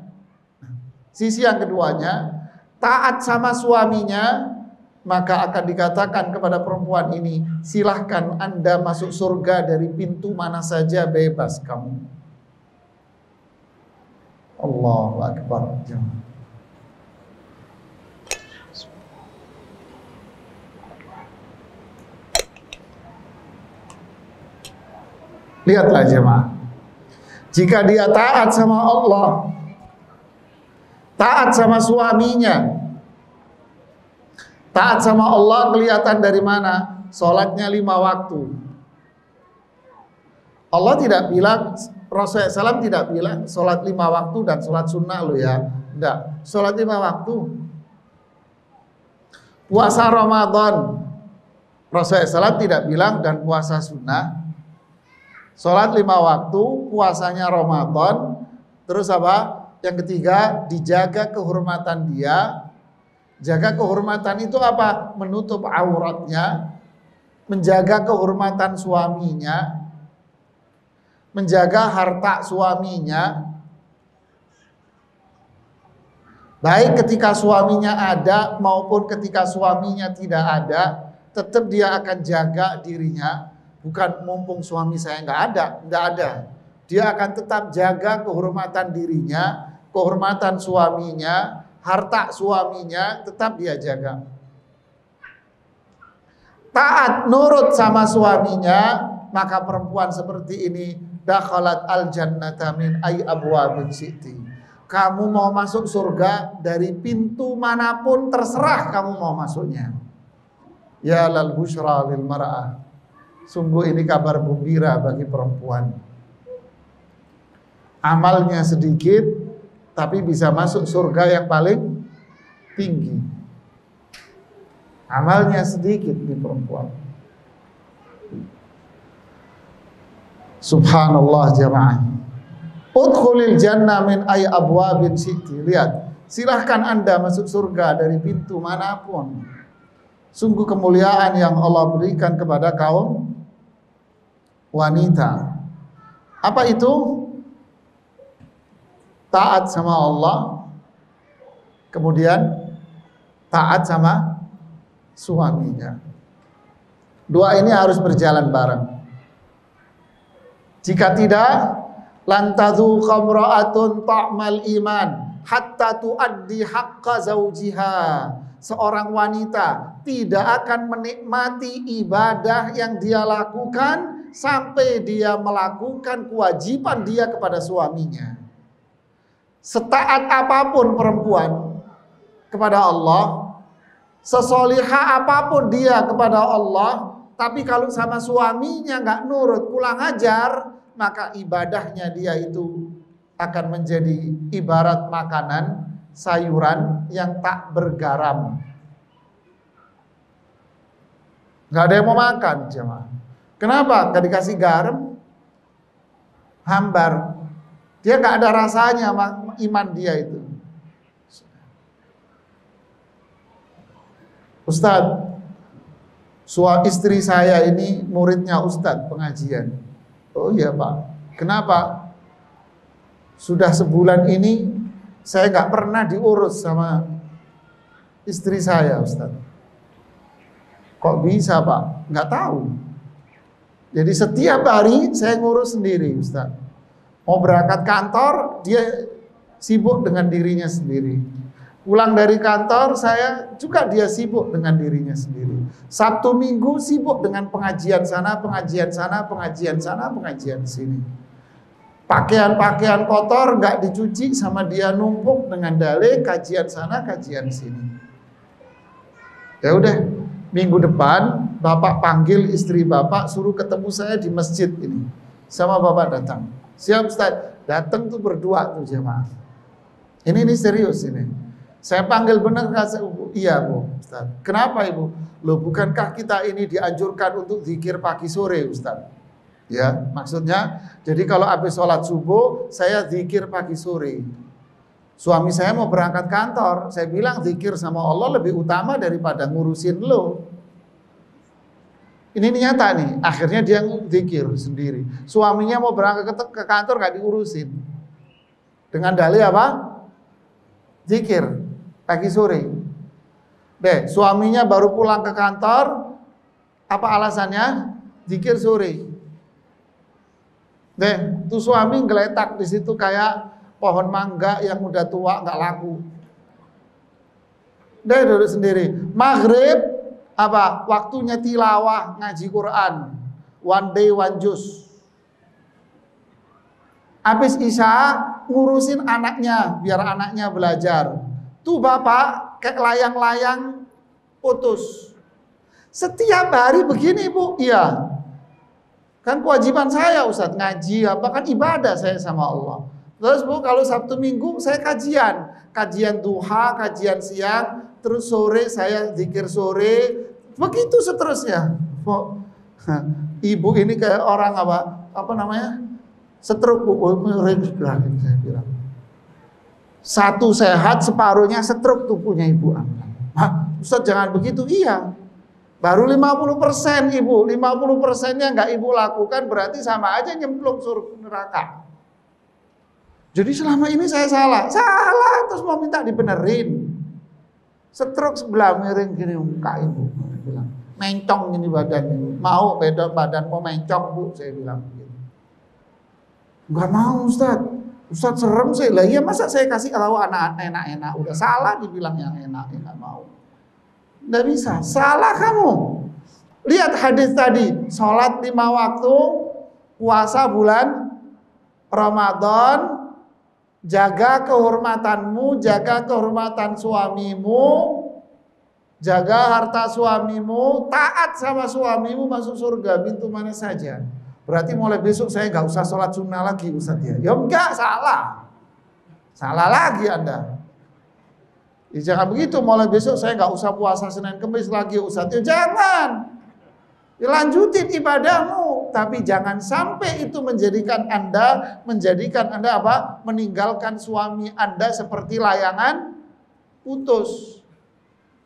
Sisi yang keduanya, taat sama suaminya, maka akan dikatakan kepada perempuan ini, silahkan Anda masuk surga dari pintu mana saja, bebas kamu. Allahu Akbar. Lihatlah jemaah, jika dia taat sama Allah, taat sama suaminya, taat sama Allah kelihatan dari mana? Sholatnya 5 waktu. Allah tidak bilang, Rasulullah SAW tidak bilang sholat 5 waktu dan sholat sunnah lo ya. Enggak, sholat 5 waktu. Puasa Ramadan, Rasulullah SAW tidak bilang dan puasa sunnah. Sholat 5 waktu, puasanya Ramadan. Terus apa? Yang ketiga, dijaga kehormatan dia. Jaga kehormatan itu apa? Menutup auratnya, menjaga kehormatan suaminya, menjaga harta suaminya. Baik ketika suaminya ada maupun ketika suaminya tidak ada, tetap dia akan jaga dirinya. Bukan mumpung suami saya nggak ada. Dia akan tetap jaga kehormatan dirinya, kehormatan suaminya, harta suaminya, tetap dia jaga. Taat nurut sama suaminya, maka perempuan seperti ini dakhalat al-jannata min ay abwabin syi'ti. Kamu mau masuk surga dari pintu manapun terserah kamu mau masuknya. Ya lal busyra lil mar'ah. Sungguh ini kabar gembira bagi perempuan. Amalnya sedikit tapi bisa masuk surga yang paling tinggi. Amalnya sedikit di perempuan. Subhanallah jamaah. Udkhulil jannah min ay abwabin syi'ti. Lihat, silahkan Anda masuk surga dari pintu manapun. Sungguh kemuliaan yang Allah berikan kepada kaum wanita. Apa itu? taat sama Allah, kemudian taat sama suaminya. Dua ini harus berjalan bareng. Jika tidak, lantadhu khamra'atun ta'mal iman hatta tuaddi haqqa zawjiha. Seorang wanita tidak akan menikmati ibadah yang dia lakukan sampai dia melakukan kewajiban dia kepada suaminya. Setaat apapun perempuan kepada Allah, sesolihah apapun dia kepada Allah, tapi kalau sama suaminya nggak nurut, kurang ajar, maka ibadahnya dia itu akan menjadi ibarat makanan sayuran yang tak bergaram. Nggak ada yang mau makan, jemaah. Kenapa? Nggak dikasih garam, hambar. Dia nggak ada rasanya iman dia itu. Ustadz, istri saya ini muridnya Ustadz pengajian. Oh iya Pak, kenapa? Sudah sebulan ini saya nggak pernah diurus sama istri saya Ustadz. Kok bisa Pak? Nggak tahu. Jadi setiap hari saya ngurus sendiri Ustadz. Mau berangkat kantor, dia sibuk dengan dirinya sendiri. Pulang dari kantor, saya juga dia sibuk dengan dirinya sendiri. Sabtu Minggu sibuk dengan pengajian sana, pengajian sana, pengajian sana, pengajian sini. Pakaian-pakaian kotor nggak dicuci sama dia, numpuk dengan dalih kajian sana, kajian sini. Ya udah, minggu depan Bapak panggil istri Bapak, suruh ketemu saya di masjid ini. Sama Bapak datang. Siap Ustaz, datang tuh berdua tuh jemaah. Ini serius ini. Saya panggil benar kata Ibu, iya Bu Ustaz. Kenapa Ibu? Loh bukankah kita ini dianjurkan untuk zikir pagi sore Ustaz? Ya, maksudnya jadi kalau habis sholat subuh saya zikir pagi sore. Suami saya mau berangkat kantor, saya bilang zikir sama Allah lebih utama daripada ngurusin lo. Ini nyata nih, akhirnya dia zikir sendiri. Suaminya mau berangkat ke kantor gak diurusin. Dengan dalih apa? Zikir pagi sore. Deh, suaminya baru pulang ke kantor, apa alasannya? Zikir sore. Deh, tuh suami geletak di situ kayak pohon mangga yang udah tua nggak laku. Deh, duduk sendiri. Maghrib apa? Waktunya tilawah ngaji Quran. One day one juz. Habis Isya ngurusin anaknya biar anaknya belajar. Tuh bapak kayak layang-layang putus. Setiap hari begini Bu. Iya. Kan kewajiban saya Ustadz ngaji apa kan ibadah saya sama Allah. Terus Bu kalau Sabtu Minggu saya kajian duha, kajian siang, terus sore saya zikir sore, begitu seterusnya. Bu, ibu ini kayak orang apa namanya? Stroke Bu, saya bilang. Satu sehat, separuhnya stroke tuh punya ibu. Hah, Ustaz jangan begitu. Iya. Baru 50% ibu, 50%-nya nggak ibu lakukan berarti sama aja nyemplung surga neraka. Jadi selama ini saya salah terus mau minta dibenerin. Stroke sebelah miring gini muka ibu, bilang mencong ini badan ibu. Mau badan mau mencong Bu, saya bilang begitu. Nggak mau Ustaz serem sih. Lah iya masa saya kasih tahu anak enak-enak udah salah dibilang yang enak, ya nggak mau. Nggak bisa, salah kamu. Lihat hadis tadi, sholat 5 waktu, puasa bulan Ramadan, jaga kehormatanmu, jaga kehormatan suamimu, jaga harta suamimu, taat sama suamimu masuk surga pintu mana saja. Berarti mulai besok saya nggak usah sholat sunnah lagi Ustaz ya. Ya enggak, salah. Salah lagi Anda. Ya, jangan begitu, mulai besok saya nggak usah puasa Senin Kemis lagi Ustaz. Ya jangan. Ya, lanjutin ibadahmu. Tapi jangan sampai itu menjadikan Anda apa? Meninggalkan suami Anda seperti layangan putus.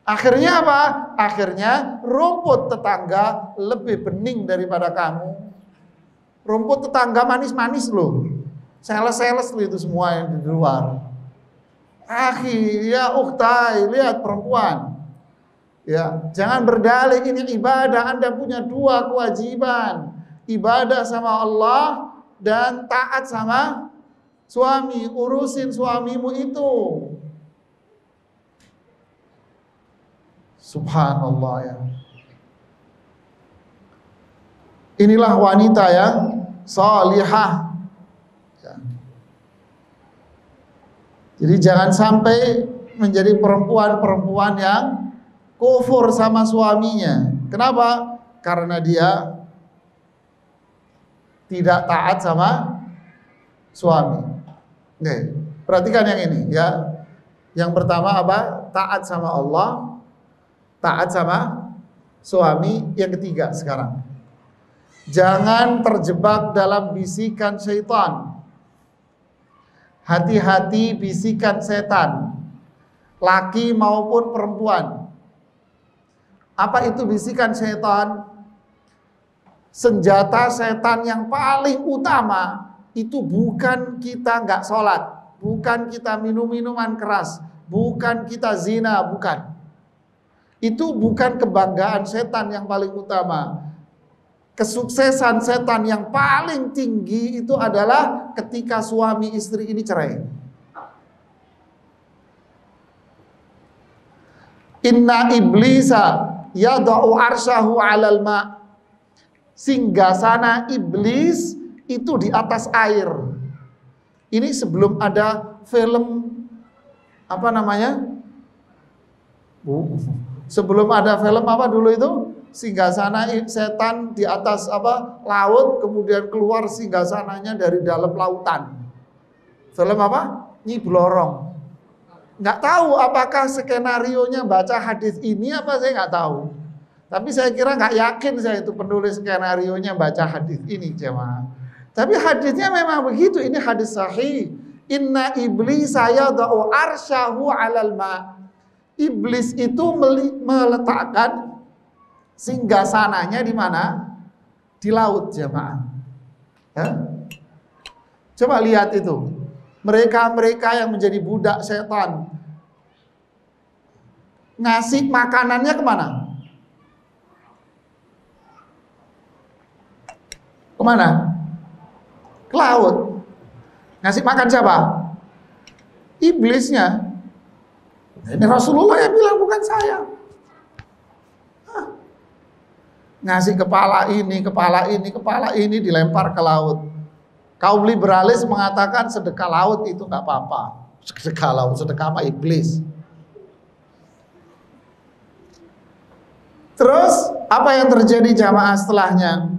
Akhirnya apa? Akhirnya rumput tetangga lebih bening daripada kamu. Rumput tetangga manis-manis loh. Sales-sales itu semua yang di luar. Akhi, ya ukhtai, lihat perempuan. Ya, jangan berdalih ini ibadah. Anda punya dua kewajiban. Ibadah sama Allah dan taat sama suami. Urusin suamimu itu. Subhanallah ya. Inilah wanita yang salihah. Jadi jangan sampai menjadi perempuan-perempuan yang kufur sama suaminya. Kenapa? Karena dia tidak taat sama suami. Oke, perhatikan yang ini ya. Yang pertama apa? Taat sama Allah, taat sama suami. Yang ketiga sekarang, jangan terjebak dalam bisikan syaitan. Hati-hati bisikan setan, laki maupun perempuan. Apa itu bisikan setan? Senjata setan yang paling utama itu bukan kita nggak sholat, bukan kita minum minuman keras, bukan kita zina, bukan. Itu bukan kebanggaan setan yang paling utama. Kesuksesan setan yang paling tinggi itu adalah ketika suami istri ini cerai. Inna iblisa yada'u arsyahu 'alal ma'. Singgasana iblis itu di atas air. Ini sebelum ada film apa namanya? Sebelum ada film apa dulu itu? Singgasana setan di atas apa? Laut, kemudian keluar singgasananya dari dalam lautan. Film apa? Nyi Blorong. Nggak tahu apakah skenarionya baca hadis ini apa, saya nggak tahu. Tapi saya kira nggak yakin saya itu penulis skenarionya baca hadis ini, jemaah. Tapi hadisnya memang begitu. Ini hadis sahih. Inna iblis yada'u arsyahu 'alal ma'. Iblis itu meletakkan singgasananya di mana? Di laut, jemaah. Ya? Coba lihat itu. Mereka-mereka yang menjadi budak setan, ngasih makanannya kemana? Kemana? Ke laut. Ngasih makan siapa? Iblisnya. Ini Rasulullah yang bilang, bukan saya. Ngasih kepala ini dilempar ke laut. Kaum liberalis mengatakan sedekah laut itu nggak apa-apa. Sedekah laut, sedekah apa? Iblis. Terus apa yang terjadi jamaah setelahnya?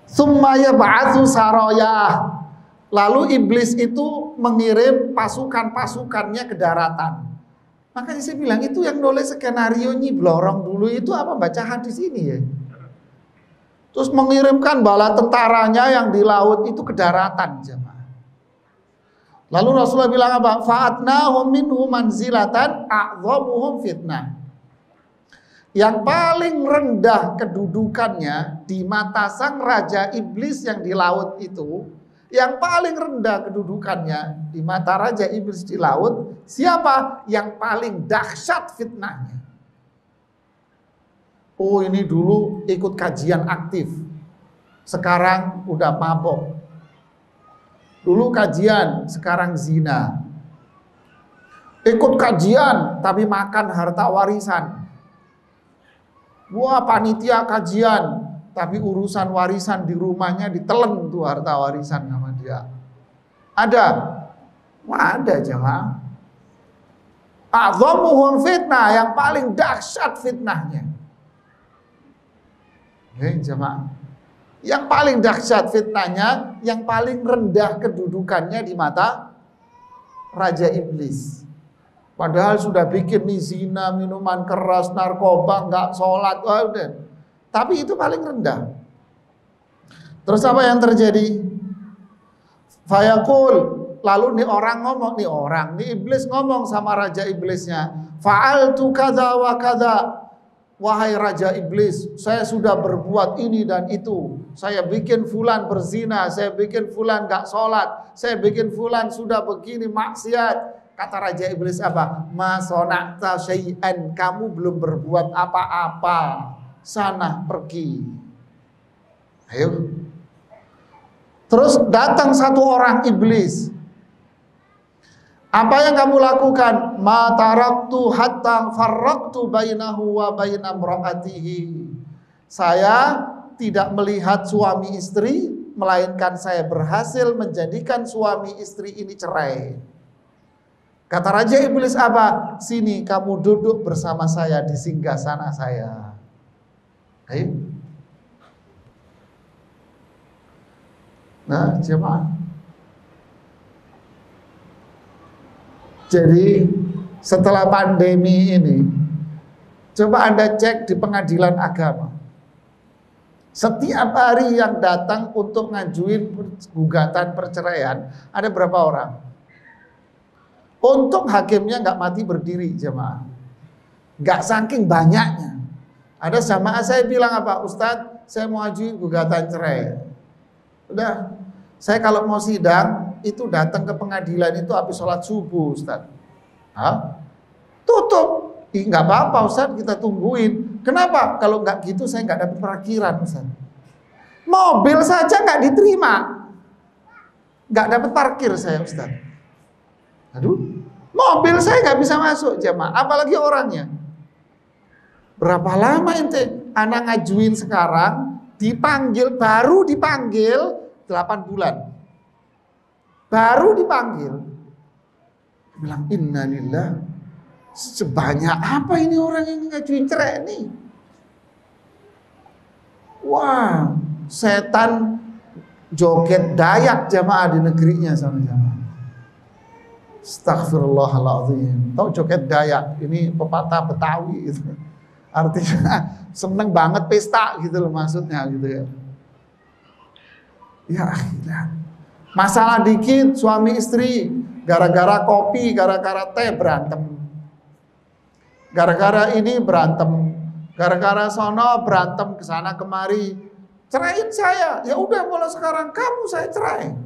Tsumma yab'atsu sarayah. Lalu iblis itu mengirim pasukan-pasukannya ke daratan. Makanya saya bilang itu yang nulis skenario Nyi Blorong dulu itu apa baca hadis ini ya. Terus mengirimkan bala tentaranya yang di laut itu ke daratan, jemaah. Lalu Rasulullah bilang apa? Fa'atnahum minhum manzilatan a'dhamuhum fitnah. Yang paling rendah kedudukannya di mata sang raja iblis yang di laut itu, yang paling rendah kedudukannya di mata raja iblis di laut, siapa? Yang paling dahsyat fitnahnya. Oh, ini dulu ikut kajian aktif, sekarang udah mabok. Dulu kajian, sekarang zina. Ikut kajian, tapi makan harta warisan. Wah, panitia kajian, tapi urusan warisan di rumahnya ditelen tuh harta warisan sama dia. Ada? Wah, ada jemaah. A'dhamuhum fitnah, yang paling dahsyat fitnahnya. Jemaah. Yang paling dahsyat fitnahnya, yang paling rendah kedudukannya di mata raja iblis. Padahal sudah bikin nih zina, minuman keras, narkoba, nggak sholat, udah. Tapi itu paling rendah. Terus apa yang terjadi? Fayaqul, lalu nih orang ngomong, nih iblis ngomong sama raja iblisnya, fa'altu kadza wa kadza. wahai Raja Iblis, saya sudah berbuat ini dan itu. Saya bikin fulan berzina, saya bikin fulan gak sholat, saya bikin fulan sudah begini maksiat. Kata Raja Iblis apa? Ma sona'ta syai'an, kamu belum berbuat apa-apa. Sana pergi. Ayo. Terus datang satu orang iblis. Apa yang kamu lakukan? Ma taraktu hatta farraqtu bainahu wa baina imra'atihi. Saya tidak melihat suami istri, melainkan saya berhasil menjadikan suami istri ini cerai. Kata Raja Iblis apa? Sini kamu duduk bersama saya di singgasana saya. Ayo. Nah, jemaah. Jadi setelah pandemi ini, coba Anda cek di pengadilan agama. Setiap hari yang datang untuk ngajuin gugatan perceraian, ada berapa orang? Untung hakimnya nggak mati berdiri, jemaah. Nggak saking banyaknya. Ada jamaah saya bilang apa? Ustadz, saya mau ajuin gugatan cerai. Udah, saya kalau mau sidang itu datang ke pengadilan itu habis sholat subuh, Ustaz. Hah? Tutup. Nggak apa-apa, Ustaz, kita tungguin. Kenapa? Kalau nggak gitu saya nggak dapat parkiran, Ustaz. Mobil saja nggak diterima, nggak dapat parkir saya, Ustaz. Aduh, mobil saya nggak bisa masuk, jemaah. Apalagi orangnya. Berapa lama ente anak ngajuin sekarang? Dipanggil, baru dipanggil 8 bulan. Baru dipanggil. Bilang innalillah. Sebanyak apa ini orang yang ngajuin cerai ini? Wah, setan joget Dayak jamaah di negerinya sama jamaah. Astaghfirullahaladzim. Tahu joget Dayak? Ini pepatah Betawi gitu. Artinya seneng banget pesta gitu loh maksudnya gitu ya. Ya akhirnya masalah dikit suami istri gara-gara kopi, gara-gara teh berantem. Gara-gara ini berantem. Gara-gara sono berantem kesana kemari. Ceraiin saya. Ya udah mulai sekarang kamu saya cerai.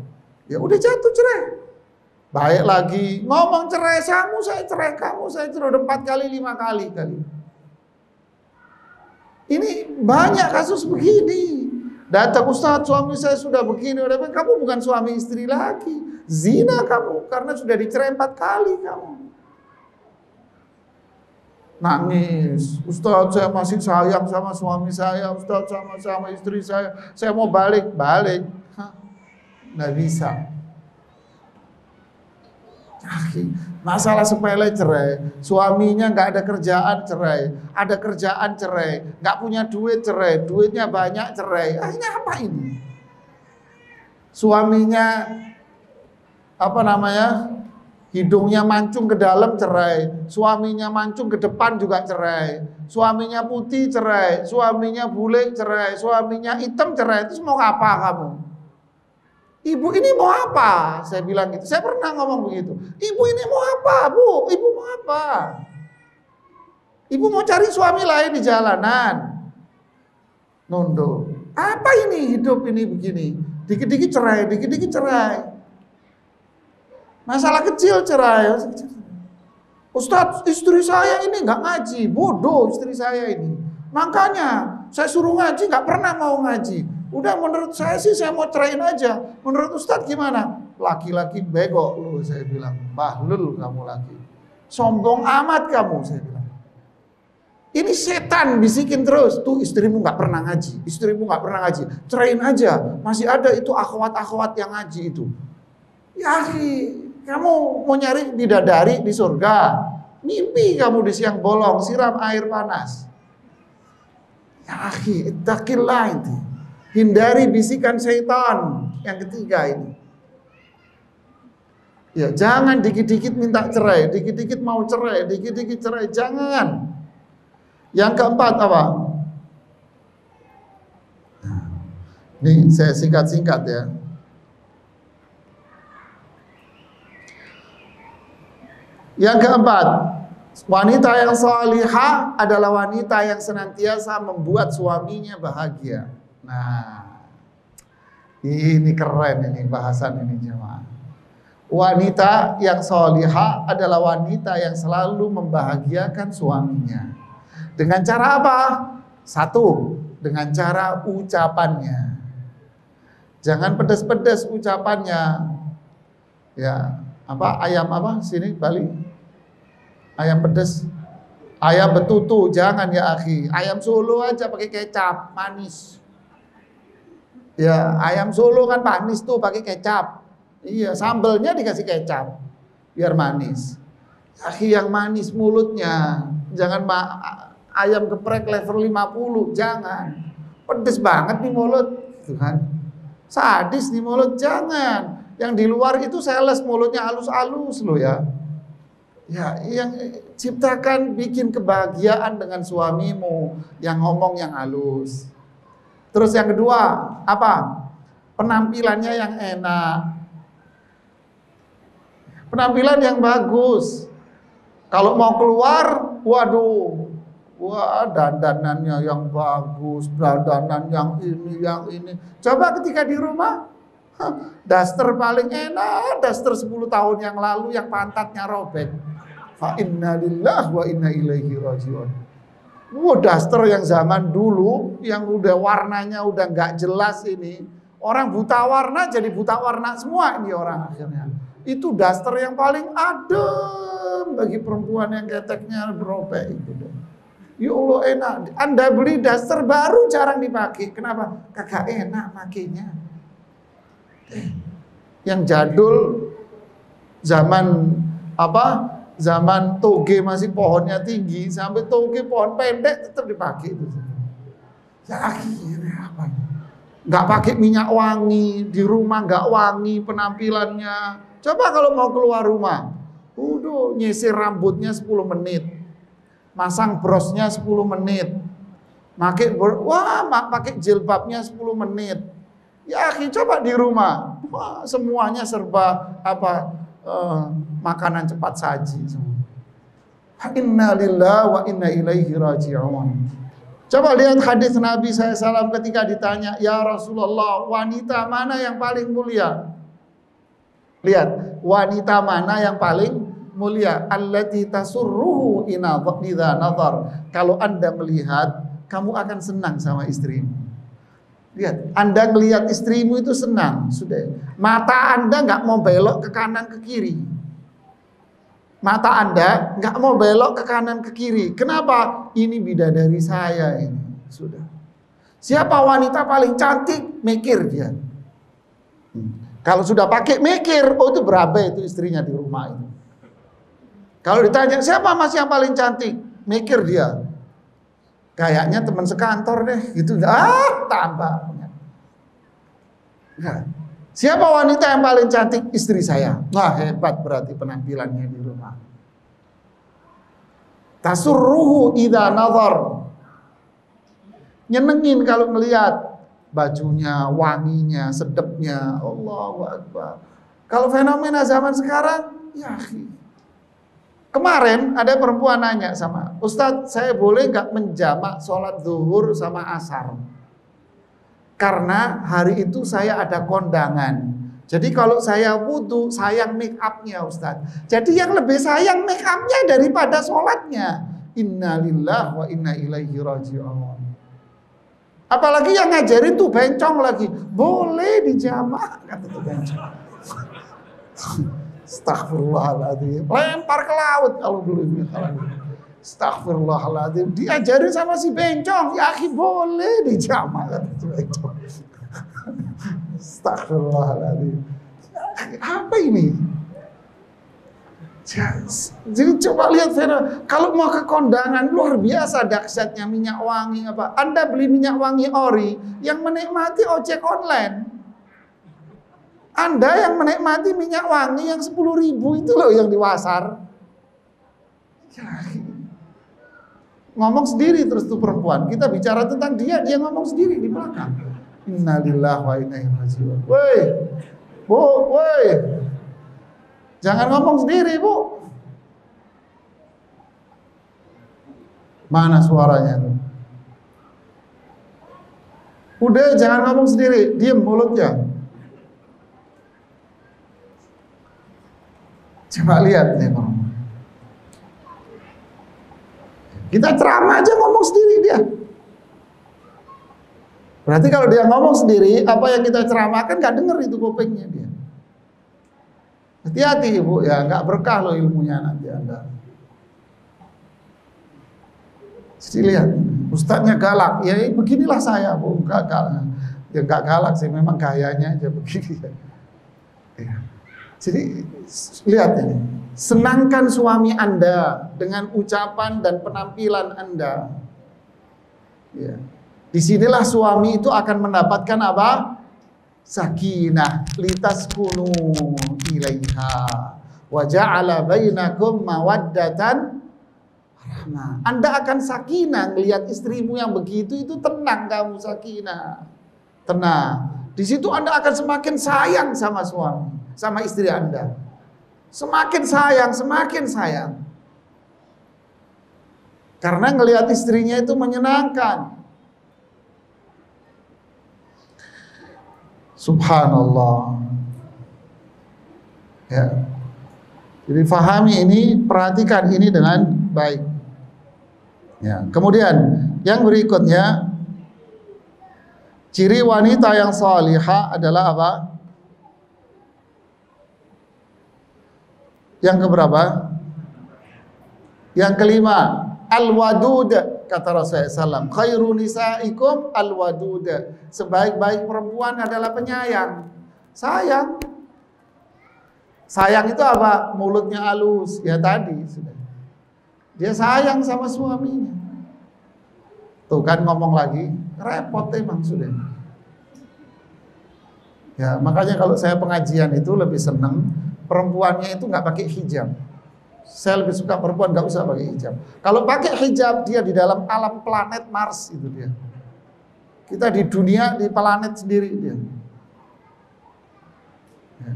Ya udah jatuh cerai. Baik lagi ngomong cerai, kamu saya cerai, kamu saya cerai. Udah 4 kali 5 kali kali. Ini banyak kasus begini. Datang Ustadz, suami saya sudah begini. Kamu bukan suami istri lagi. Zina kamu, karena sudah dicerai 4 kali kamu. Nangis. Ustadz, saya masih sayang sama suami saya. Ustadz, sama istri saya. Saya mau balik. Nggak bisa. Masalah sepele cerai, suaminya nggak ada kerjaan cerai, ada kerjaan cerai, nggak punya duit cerai, duitnya banyak cerai. Akhirnya apa ini? Suaminya hidungnya mancung ke dalam cerai, suaminya mancung ke depan juga cerai, suaminya putih cerai, suaminya bule cerai, suaminya hitam cerai. Terus mau apa kamu? Ibu ini mau apa? Saya bilang gitu. Saya pernah ngomong begitu. Ibu ini mau apa, Bu? Ibu mau apa? Ibu mau cari suami lain di jalanan. Nondo. Apa ini hidup ini begini? Dikit-dikit cerai, dikit-dikit cerai. Masalah kecil cerai. Ustadz, istri saya ini nggak ngaji. Bodoh istri saya ini. Makanya saya suruh ngaji nggak pernah mau ngaji. Udah menurut saya sih saya mau ceraiin aja. Menurut Ustadz gimana? Laki-laki bego lu, saya bilang. Bahlul kamu laki. Sombong amat kamu, saya bilang. Ini setan bisikin terus. Tuh istrimu gak pernah ngaji. Istrimu gak pernah ngaji. Ceraiin aja. Masih ada itu akhwat-akhwat yang ngaji itu. Ya akhi, kamu mau nyari bidadari di surga. Mimpi kamu di siang bolong, siram air panas. Ya akhi, ittaqillah itu. Hindari bisikan syaitan. Yang ketiga ini. Ya, jangan dikit-dikit minta cerai, dikit-dikit mau cerai, dikit-dikit cerai, jangan. Yang keempat apa? Ini saya singkat-singkat ya. Yang keempat, Wanita yang salihah adalah wanita yang senantiasa membuat suaminya bahagia. Nah, ini keren ini bahasan ini jemaah. Wanita yang salihah adalah wanita yang selalu membahagiakan suaminya. Dengan cara apa? Satu, dengan cara ucapannya. Jangan pedas-pedas ucapannya. Ya, apa ayam apa sini Bali? Ayam pedas, ayam betutu, jangan ya akhi. Ayam Solo aja pakai kecap, manis. Ya, ayam Solo kan manis tuh pakai kecap. Iya, sambelnya dikasih kecap biar manis. Akhi yang manis mulutnya, jangan ayam geprek level 50, jangan. Pedes banget nih mulut, gitu kan. Sadis nih mulut, jangan. Yang di luar itu seles mulutnya halus-halus loh ya. Ya, yang ciptakan bikin kebahagiaan dengan suamimu, yang ngomong yang halus. Terus yang kedua, apa? Penampilannya yang enak. Penampilan yang bagus. Kalau mau keluar, waduh, wah dandanannya yang bagus, dandanan yang ini. Coba ketika di rumah, daster paling enak, daster 10 tahun yang lalu yang pantatnya robek. Fa inna lillahi wa inna ilaihi rajiun. Wah, daster yang zaman dulu, yang udah warnanya udah nggak jelas ini. Orang buta warna jadi buta warna semua ini orang akhirnya. Itu daster yang paling adem bagi perempuan yang keteknya berobek itu. Ya Allah enak. Anda beli daster baru jarang dipakai. Kenapa? Kagak enak makainya. Yang jadul zaman apa? Zaman toge masih pohonnya tinggi sampai toge pohon pendek tetap dipakai itu. Ya akhirnya apa? Nggak pakai minyak wangi, di rumah nggak wangi penampilannya. Coba kalau mau keluar rumah, udah nyisir rambutnya 10 menit, masang brosnya 10 menit, pakai jilbabnya 10 menit. Ya, coba di rumah, wah, semuanya serba makanan cepat saji. Inna lillahi wa inna ilaihi raji'un. Coba lihat hadis Nabi SAW ketika ditanya, ya Rasulullah, wanita mana yang paling mulia? Lihat, wanita mana yang paling mulia? Allati tasurruhu idza nazar. Kalau Anda melihat, kamu akan senang sama istrimu. Lihat, Anda melihat istrimu itu senang, sudah. Mata Anda nggak mau belok ke kanan ke kiri. Mata Anda nggak mau belok ke kanan ke kiri. Kenapa? Ini bidadari saya ini, sudah. Siapa wanita paling cantik? Mikir dia. Kalau sudah pakai mikir, oh itu berabe itu istrinya di rumah itu. Kalau ditanya siapa mas yang paling cantik, mikir dia. Kayaknya teman sekantor deh, gitu. Tambah. Nah, siapa wanita yang paling cantik? Istri saya. Wah hebat berarti penampilannya di rumah. Tasurruhu idza nazar. Nyenengin kalau ngelihat bajunya, wanginya, sedapnya. Allahu Akbar. Kalau fenomena zaman sekarang, ya kemarin ada perempuan nanya sama Ustadz, saya boleh nggak menjamak sholat zuhur sama asar? Karena hari itu saya ada kondangan. Jadi kalau saya wudu, sayang make upnya Ustadz. Jadi yang lebih sayang make upnya daripada sholatnya. Inna lillahi wa inna ilaihi raji'un. Apalagi yang ngajarin tuh bencong lagi. Boleh dijamak, kata tuh bencong. Astaghfirullahaladzim. Lempar ke laut kalau belum. Astaghfirullahaladzim. Diajarin sama si bencong. Ya akhi boleh dijamak, kata tuh bencong. Astaghfirullahaladzim. Apa ini? Jadi coba lihat kalau mau ke kondangan luar biasa dahsyatnya minyak wangi apa. Anda beli minyak wangi ori, yang menikmati ojek online. Anda yang menikmati minyak wangi yang 10.000 itu loh yang di pasar. Ya, ngomong sendiri terus tuh perempuan. Kita bicara tentang dia ngomong sendiri di belakang. Innalillahi wa inna ilaihi raji'un. Woi. Jangan ngomong sendiri, Bu. Mana suaranya tuh? Udah, jangan ngomong sendiri, diam mulutnya. Coba lihat nih Bang. Kita ceramah aja ngomong sendiri dia. Berarti kalau dia ngomong sendiri, apa yang kita ceramahkan gak denger itu kupingnya dia. Hati-hati Ibu ya, gak berkah loh ilmunya nanti Anda. Jadi lihat, ustadznya galak, ya beginilah saya Bu, gak galak. Ya gak galak sih, memang gayanya aja begini ya. Jadi lihat ini, senangkan suami Anda dengan ucapan dan penampilan Anda. Ya. Disinilah suami itu akan mendapatkan apa? Sakinah, litaskunu ilaiha, wa ja'ala bainakum mawaddatan rahmah. Anda akan sakinah melihat istrimu yang begitu, itu tenang kamu, sakinah. Tenang. Di situ Anda akan semakin sayang sama suami, sama istri Anda. Semakin sayang, semakin sayang. Karena ngelihat istrinya itu menyenangkan. Subhanallah. Ya. Jadi fahami ini, perhatikan ini dengan baik. Ya. Kemudian yang berikutnya, ciri wanita yang salihah adalah apa? Yang keberapa? Yang kelima, al-wadud, kata Rasulullah SAW. Khairu nisaikum al-wadud. Sebaik-baik perempuan adalah penyayang. Sayang. Sayang itu apa? Mulutnya halus. Ya tadi sudah. Dia sayang sama suaminya. Tuh kan ngomong lagi, repot emang sudah. Ya, makanya kalau saya pengajian itu lebih seneng perempuannya itu nggak pakai hijab. Saya lebih suka perempuan nggak usah pakai hijab. Kalau pakai hijab dia di dalam alam planet Mars itu dia. Kita di dunia di planet sendiri dia. Ya.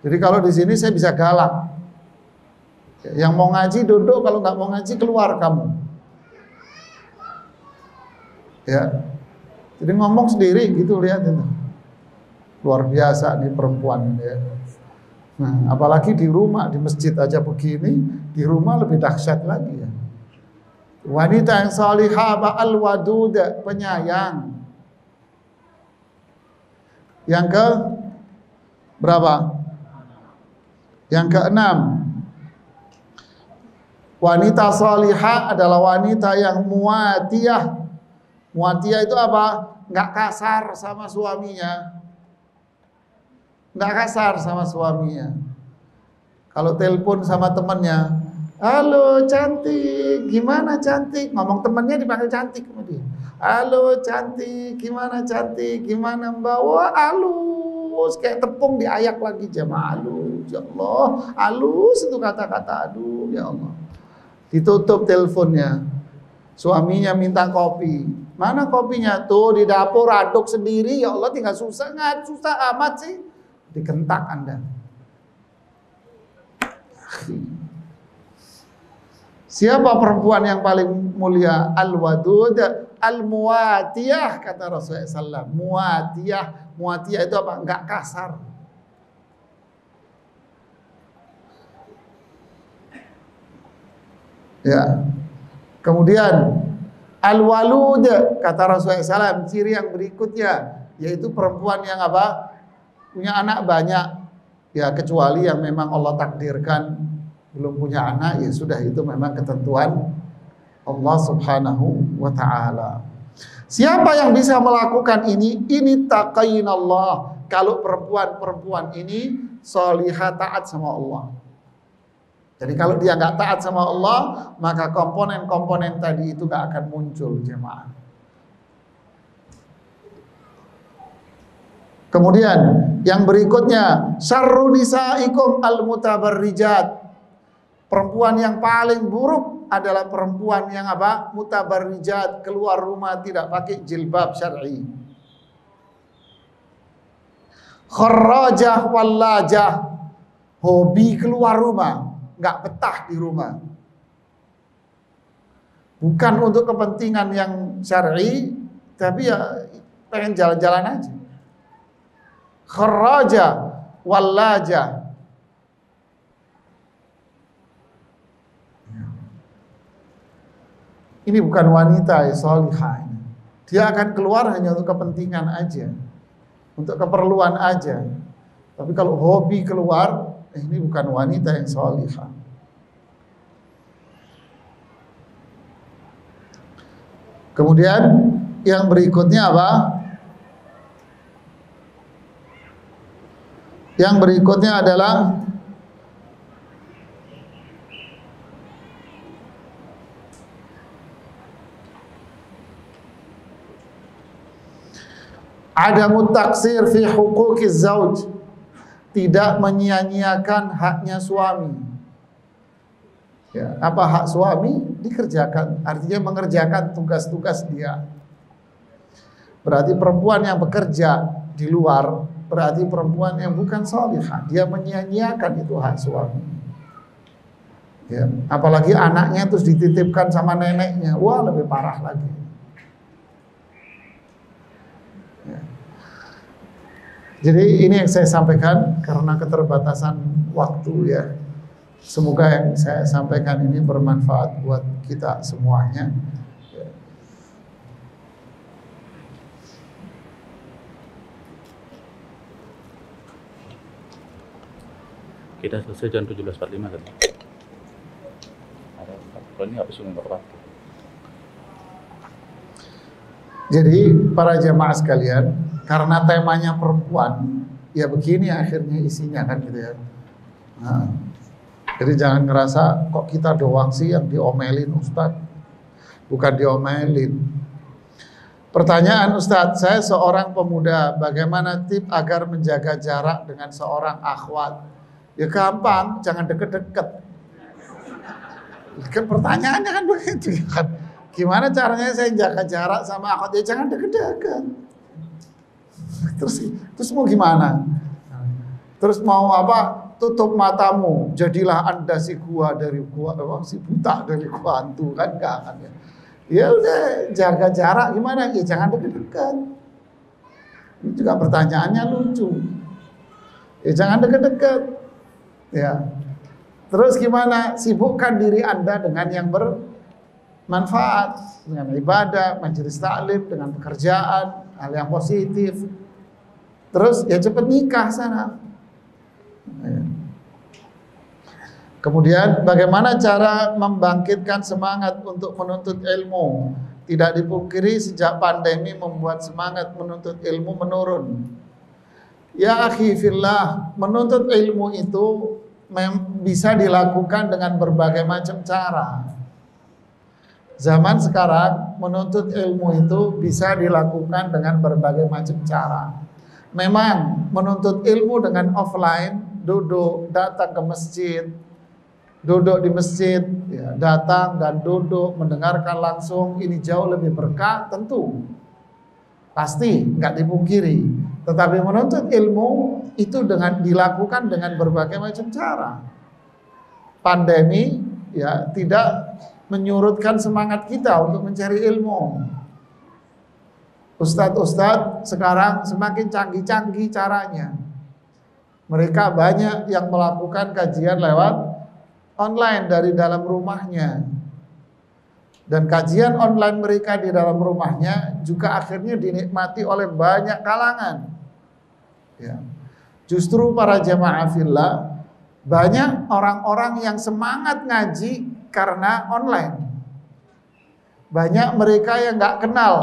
Jadi kalau di sini saya bisa galak. Yang mau ngaji duduk, kalau nggak mau ngaji keluar kamu. Ya. Jadi ngomong sendiri gitu, lihat itu. Luar biasa nih perempuan ya. Nah, apalagi di rumah, di masjid aja begini, di rumah lebih dahsyat lagi ya. Wanita yang salihah al-wadud, penyayang. Yang ke berapa? Yang keenam, wanita salihah adalah wanita yang muatiyah. Muatiyah itu apa? Nggak kasar sama suaminya. Nggak kasar sama suaminya. Kalau telepon sama temannya, halo cantik, gimana cantik? Ngomong temannya dipanggil cantik sama dia. Halo cantik, gimana cantik? Gimana mbak? Wah halus, kayak tepung diayak lagi jamaah, halus. Ya Allah, halus itu kata-kata, aduh ya Allah. Ditutup teleponnya. Suaminya minta kopi. Mana kopinya? Tuh di dapur aduk sendiri. Ya Allah, tinggal susah nggak? Susah amat sih. Dikentak Anda. Siapa perempuan yang paling mulia? Al-wadud, al-muatiyah, kata Rasulullah SAW. Muatiyah, muatiyah itu apa? Enggak kasar. Ya. Kemudian al-walud, kata Rasulullah SAW. Ciri yang berikutnya yaitu perempuan yang apa? Punya anak banyak, ya kecuali yang memang Allah takdirkan belum punya anak, ya sudah itu memang ketentuan Allah Subhanahu wa ta'ala. Siapa yang bisa melakukan ini taqainallah. Kalau perempuan-perempuan ini salihah, taat sama Allah. Jadi kalau dia nggak taat sama Allah, maka komponen-komponen tadi itu nggak akan muncul jemaah. Kemudian yang berikutnya, syarru nisaikum al-mutabarrijat. Perempuan yang paling buruk adalah perempuan yang apa? Mutabarrijat, keluar rumah tidak pakai jilbab syar'i. Kharrajah wallajah, hobi keluar rumah, nggak betah di rumah. bukan untuk kepentingan yang syar'i, tapi ya pengen jalan-jalan aja. Kharaja wallaja. Ini bukan wanita ya salihah. Dia akan keluar hanya untuk kepentingan aja, untuk keperluan aja. Tapi kalau hobi keluar, ini bukan wanita yang salihah. Kemudian yang berikutnya apa? Yang berikutnya adalah adamu taksir fi huquqiz zauj, tidak menyia-nyiakan haknya suami. Ya, apa hak suami dikerjakan, artinya mengerjakan tugas-tugas dia. Berarti perempuan yang bekerja di luar berarti perempuan yang bukan salihah, dia menyia-nyiakan itu hak suami. Ya, apalagi anaknya terus dititipkan sama neneknya, wah lebih parah lagi. Ya. Jadi ini yang saya sampaikan karena keterbatasan waktu ya. Semoga yang saya sampaikan ini bermanfaat buat kita semuanya. Kita selesai jam 17.45 kan? Kalau ini habis nggak waktu. Jadi para jamaah sekalian, karena temanya perempuan, ya begini akhirnya isinya kan gitu ya. Nah, jadi jangan ngerasa kok kita doang sih yang diomelin Ustadz. Bukan diomelin. Pertanyaan Ustadz, saya seorang pemuda, bagaimana tip agar menjaga jarak dengan seorang akhwat? Ya gampang, jangan deket-deket. Kan pertanyaannya kan begitu kan. Gimana caranya saya jaga jarak sama akhwat? Ya jangan deket-deket. Terus mau gimana? Terus mau apa? Tutup matamu, jadilah Anda si gua dari gua, si buta dari gua hantu kan enggak kan ya. Ya udah jaga jarak gimana? Ya jangan deket-deket. Ini juga pertanyaannya lucu. Ya jangan deket-deket. Ya. Terus gimana? Sibukkan diri Anda dengan yang bermanfaat, dengan ibadah, majelis taklim, dengan pekerjaan, hal yang positif. Terus ya cepat nikah sana. Kemudian bagaimana cara membangkitkan semangat untuk menuntut ilmu? Tidak dipungkiri sejak pandemi membuat semangat menuntut ilmu menurun. Ya akhi fillah, menuntut ilmu itu bisa dilakukan dengan berbagai macam cara. Zaman sekarang menuntut ilmu itu bisa dilakukan dengan berbagai macam cara. Memang menuntut ilmu dengan offline, duduk, datang ke masjid, duduk di masjid, ya, datang dan duduk, mendengarkan langsung, ini jauh lebih berkah, tentu. Pasti, nggak dipungkiri. Tetapi menuntut ilmu itu dilakukan dengan berbagai macam cara. Pandemi ya tidak menyurutkan semangat kita untuk mencari ilmu. Ustadz-ustadz sekarang semakin canggih-canggih caranya. Mereka banyak yang melakukan kajian lewat online dari dalam rumahnya. Dan kajian online mereka di dalam rumahnya juga akhirnya dinikmati oleh banyak kalangan. Ya. Justru para jamaah fillah, banyak orang-orang yang semangat ngaji karena online. Banyak mereka yang nggak kenal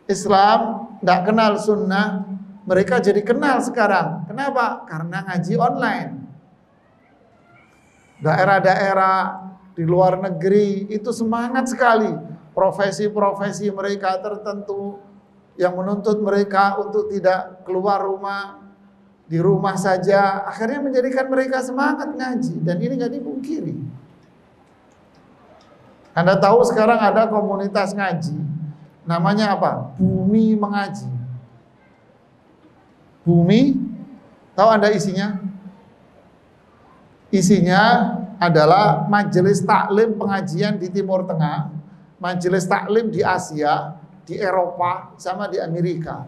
Islam, nggak kenal sunnah, mereka jadi kenal sekarang. Kenapa? Karena ngaji online. Daerah-daerah di luar negeri itu semangat sekali. Profesi-profesi mereka tertentu yang menuntut mereka untuk tidak keluar rumah, di rumah saja, akhirnya menjadikan mereka semangat ngaji. Dan ini nggak dipungkiri. Anda tahu sekarang ada komunitas ngaji. Namanya apa? Bumi Mengaji. Bumi, tahu Anda isinya? Isinya adalah majelis taklim pengajian di Timur Tengah, majelis taklim di Asia, di Eropa, sama di Amerika.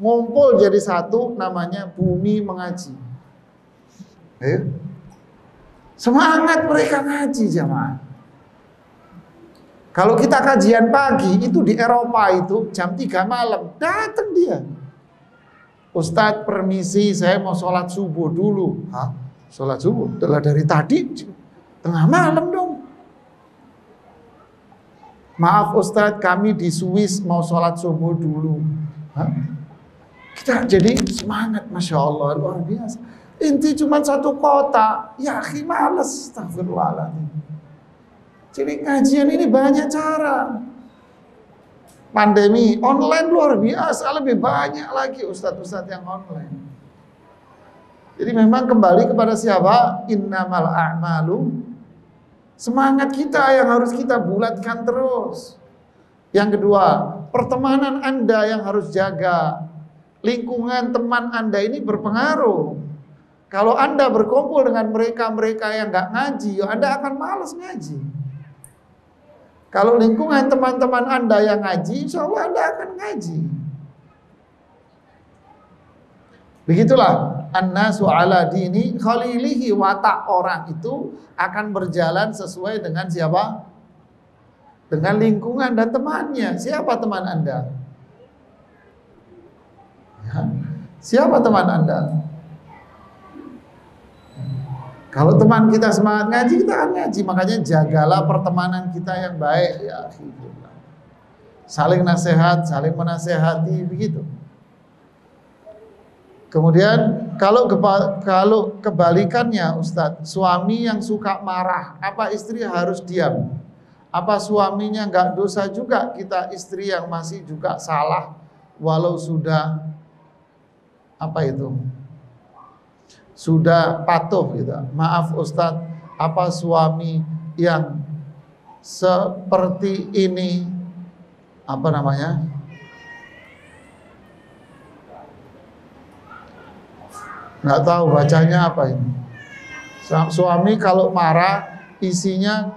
Ngumpul jadi satu, namanya Bumi Mengaji. Semangat mereka ngaji jamaah. Kalau kita kajian pagi, itu di Eropa itu jam 3 malam, datang dia. Ustadz permisi, saya mau sholat subuh dulu. Hah? Sholat subuh? Dari tadi, tengah malam dong. Maaf Ustadz, kami di Swiss mau sholat subuh dulu. Hah? Kita jadi semangat, Masya Allah, luar biasa. Inti cuma satu kota, ya akhi males, astagfirullahaladzim. Jadi kajian ini banyak cara. Pandemi online luar biasa, lebih banyak lagi ustadz-ustadz yang online. Jadi memang kembali kepada siapa? Innamal a'malu. Semangat kita yang harus kita bulatkan terus. Yang kedua, pertemanan Anda yang harus jaga. Lingkungan teman Anda ini berpengaruh. Kalau Anda berkumpul dengan mereka-mereka yang nggak ngaji, ya Anda akan malas ngaji. Kalau lingkungan teman-teman Anda yang ngaji, insya Allah Anda akan ngaji. Begitulah an-nasu ala dini khalilihi, watak orang itu akan berjalan sesuai dengan siapa? Dengan lingkungan dan temannya. Siapa teman Anda? Ya. Siapa teman Anda? Kalau teman kita semangat ngaji, kita akan ngaji. Makanya jagalah pertemanan kita yang baik ya. Saling nasihat, saling menasehati, begitu. Kemudian kalau kebalikannya Ustadz, suami yang suka marah, apa istri harus diam? Apa suaminya nggak dosa juga kita istri yang masih juga salah walau sudah sudah patuh gitu. Maaf Ustadz, apa suami yang seperti ini nggak tahu bacanya apa ini. Suami kalau marah isinya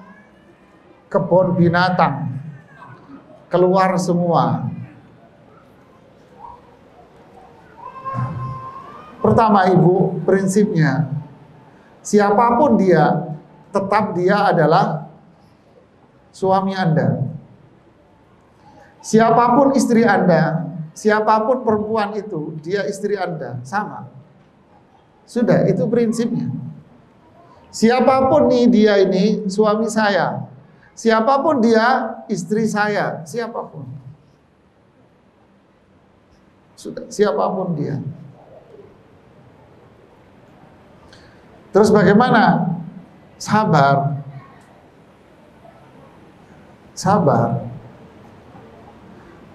kebun binatang, keluar semua. Pertama ibu, prinsipnya siapapun dia, tetap dia adalah suami Anda. Siapapun istri Anda, siapapun perempuan itu, dia istri Anda, sama. Sudah, itu prinsipnya. Siapapun nih dia ini suami saya, siapapun dia istri saya, siapapun. Sudah, siapapun dia. Terus bagaimana? Sabar. Sabar.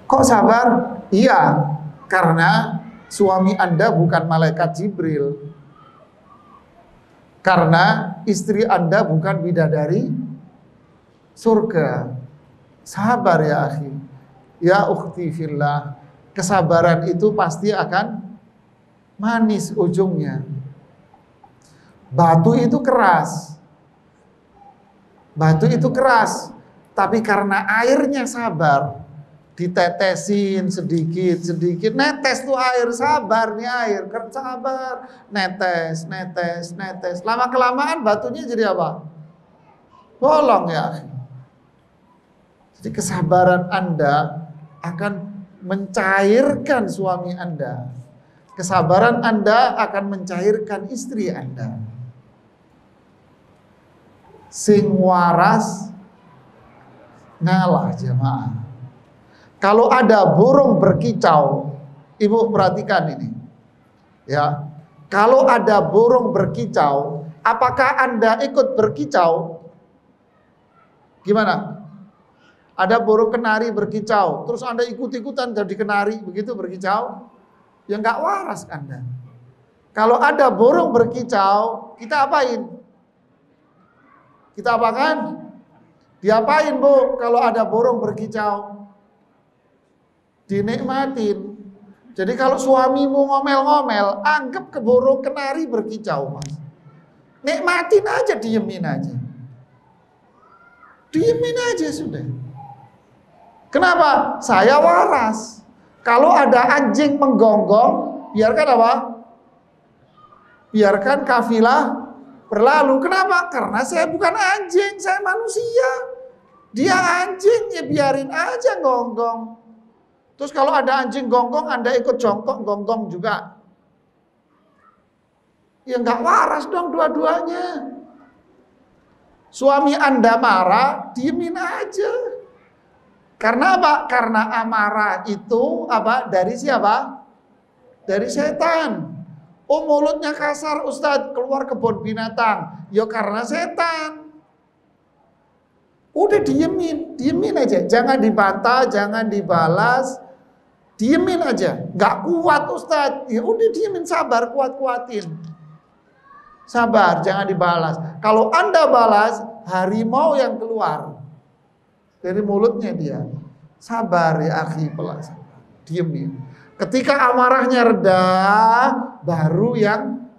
Kok sabar? Iya, karena suami Anda bukan malaikat Jibril. Karena istri Anda bukan bidadari surga. Sabar ya akhi. Ya ukhti fillah. Kesabaran itu pasti akan manis ujungnya. Batu itu keras. Batu itu keras. Tapi karena airnya sabar, ditetesin sedikit-sedikit, netes tuh air, sabar nih air, sabar, netes. Lama-kelamaan batunya jadi apa? Bolong ya. Jadi kesabaran Anda akan mencairkan suami Anda. Kesabaran Anda akan mencairkan istri Anda. Sing waras ngalah jemaah. Kalau ada burung berkicau, ibu perhatikan ini. Ya. Kalau ada burung berkicau, apakah Anda ikut berkicau? Gimana? Ada burung kenari berkicau, terus Anda ikut-ikutan jadi kenari, begitu berkicau? Ya nggak waras Anda. Kalau ada burung berkicau, kita apain? Kita apakan? Diapain bu kalau ada burung berkicau? Dinikmatin. Jadi kalau suamimu ngomel-ngomel, anggap ke burung kenari berkicau mas. Nikmatin aja, diemin aja. Diemin aja sudah. Kenapa? Saya waras. Kalau ada anjing menggonggong, biarkan apa? Biarkan kafilah berlalu. Kenapa? Karena saya bukan anjing, saya manusia. Dia anjing, ya biarin aja gonggong. Terus kalau ada anjing gonggong, Anda ikut jongkok gonggong juga. Ya nggak waras dong dua-duanya. Suami Anda marah, diemin aja. Karena apa? Karena amarah itu apa? Dari siapa? Dari setan. Oh, mulutnya kasar Ustadz, keluar kebun binatang. Ya karena setan. Udah diemin aja. Jangan dibantah, jangan dibalas. Diemin aja. Nggak kuat Ustadz. Ya udah diemin, sabar, kuat-kuatin. Sabar, jangan dibalas. Kalau Anda balas, harimau yang keluar dari mulutnya dia. Sabar ya akhi, pelan. Diemin. Ketika amarahnya reda, baru yang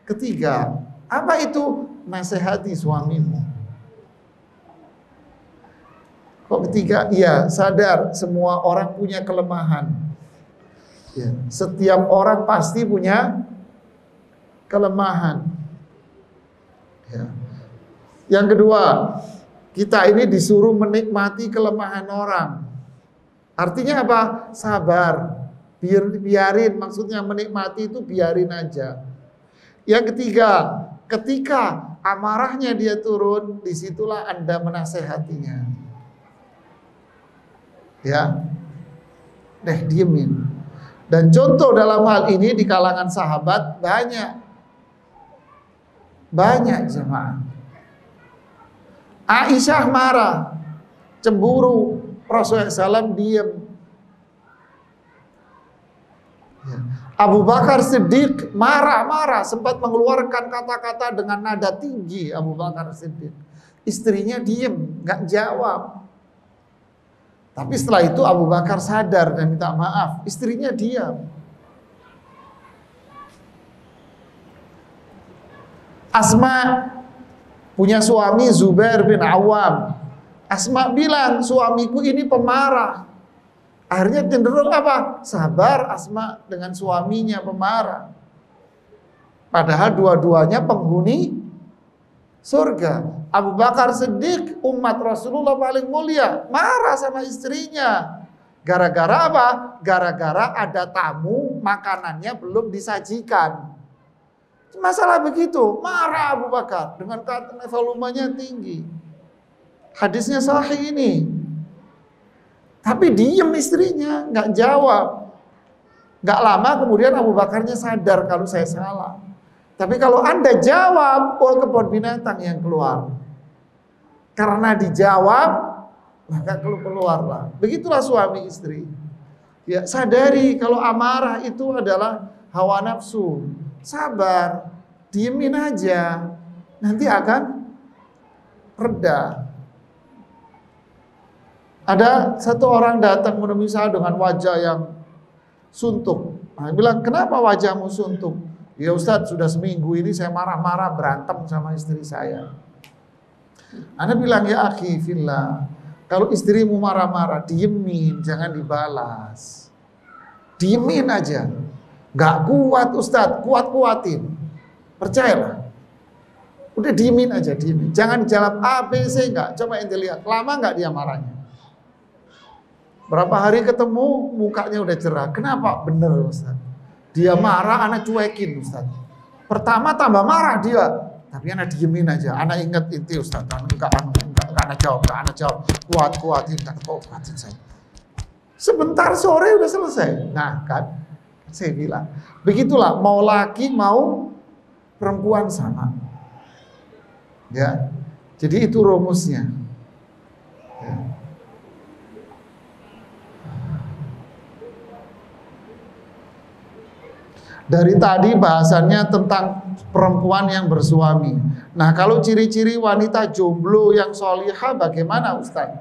ketiga. Apa itu? Nasihati suamimu. Kok ketiga? Iya, sadar semua orang punya kelemahan. Ya, setiap orang pasti punya kelemahan. Ya. Yang kedua, kita ini disuruh menikmati kelemahan orang. Artinya apa? Sabar. Biarin, maksudnya menikmati itu biarin aja. Yang ketiga, ketika amarahnya dia turun, disitulah Anda menasehatinya. Ya, diemin. Dan contoh dalam hal ini di kalangan sahabat banyak jemaah. Aisyah marah, cemburu, Rasulullah SAW diam. Ya. Abu Bakar Siddiq marah-marah, sempat mengeluarkan kata-kata dengan nada tinggi. Abu Bakar Siddiq, istrinya diam, nggak jawab. Tapi setelah itu Abu Bakar sadar dan minta maaf, istrinya diam. Asma punya suami Zubair bin Awam. Asma bilang, suamiku ini pemarah. Akhirnya cenderung apa? Sabar Asma dengan suaminya pemarah. Padahal dua-duanya penghuni surga. Abu Bakar Siddiq, umat Rasulullah paling mulia, marah sama istrinya. Gara-gara apa? Gara-gara ada tamu, makanannya belum disajikan. Masalah begitu, marah Abu Bakar dengan kata volumenya tinggi. Hadisnya sahih ini. Tapi diem istrinya, nggak jawab. Nggak lama kemudian Abu Bakarnya sadar kalau saya salah. Tapi kalau Anda jawab, oh kebun binatang yang keluar. Karena dijawab, maka keluarlah. Begitulah suami istri. Ya, sadari kalau amarah itu adalah hawa nafsu. Sabar, diemin aja, nanti akan reda. Ada satu orang datang menemui saya dengan wajah yang suntuk. Nah, bilang, kenapa wajahmu suntuk? Ya Ustadz, sudah seminggu ini saya marah-marah berantem sama istri saya. Ana bilang, ya akhi fillah, kalau istrimu marah-marah, diemin, jangan dibalas. Diemin aja. Gak kuat Ustadz, kuat-kuatin. Percayalah. Udah diemin aja, diemin. Jangan dijawab A, B, C, enggak. Coba ente lihat, lama enggak dia marahnya? Berapa hari ketemu, mukanya udah cerah. Kenapa? Bener Ustadz. Dia marah, anak cuekin Ustadz. Pertama tambah marah dia. Tapi anak diemin aja. Anak inget inti Ustadz. Enggak anak jawab. Kuat-kuatin, kuatin saya. Sebentar sore udah selesai. Nah kan, saya bilang. Begitulah, mau laki, mau perempuan sama. Ya, jadi itu rumusnya. Ya. Dari tadi bahasannya tentang perempuan yang bersuami. Nah, kalau ciri-ciri wanita jomblo yang solihah bagaimana Ustaz?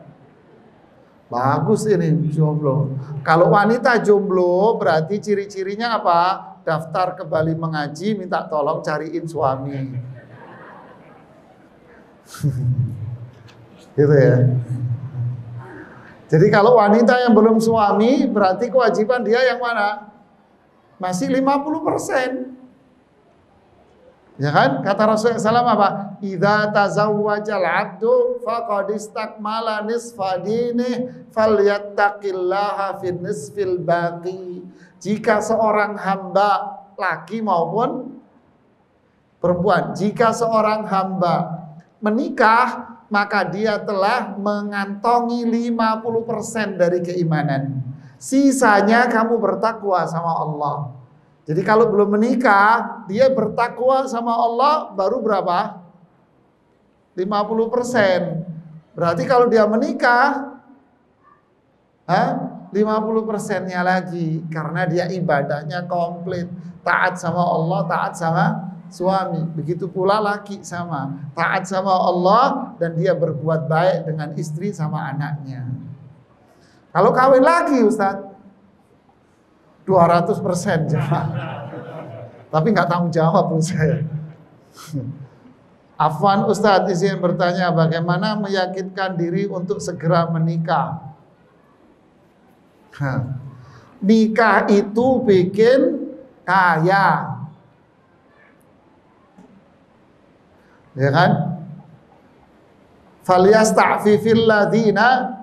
Bagus ini jomblo. Kalau wanita jomblo berarti ciri-cirinya apa? Daftar ke Bali mengaji, minta tolong cariin suami. Gitu ya. Jadi kalau wanita yang belum suami, berarti kewajiban dia yang mana? Masih 50%. Ya kan? Kata Rasulullah SAW apa? Idza tazawwajal 'abdu faqad istakmala nisfa dinih falyattaqillaha fin nisfil baqi. Jika seorang hamba laki maupun perempuan, jika seorang hamba menikah, maka dia telah mengantongi 50% dari keimanan. Sisanya kamu bertakwa sama Allah. Jadi kalau belum menikah, dia bertakwa sama Allah baru berapa? 50%. Berarti kalau dia menikah, 50%-nya lagi. Karena dia ibadahnya komplit. Taat sama Allah, taat sama suami. Begitu pula laki sama. Taat sama Allah dan dia berbuat baik dengan istri sama anaknya. Kalau kawin lagi Ustaz, 200% jemaah. Tapi nggak tanggung jawab menurut saya. Afwan Ustadz izin bertanya, bagaimana meyakinkan diri untuk segera menikah? Nikah itu bikin kaya, ya kan? Falyasta'fifil ladzina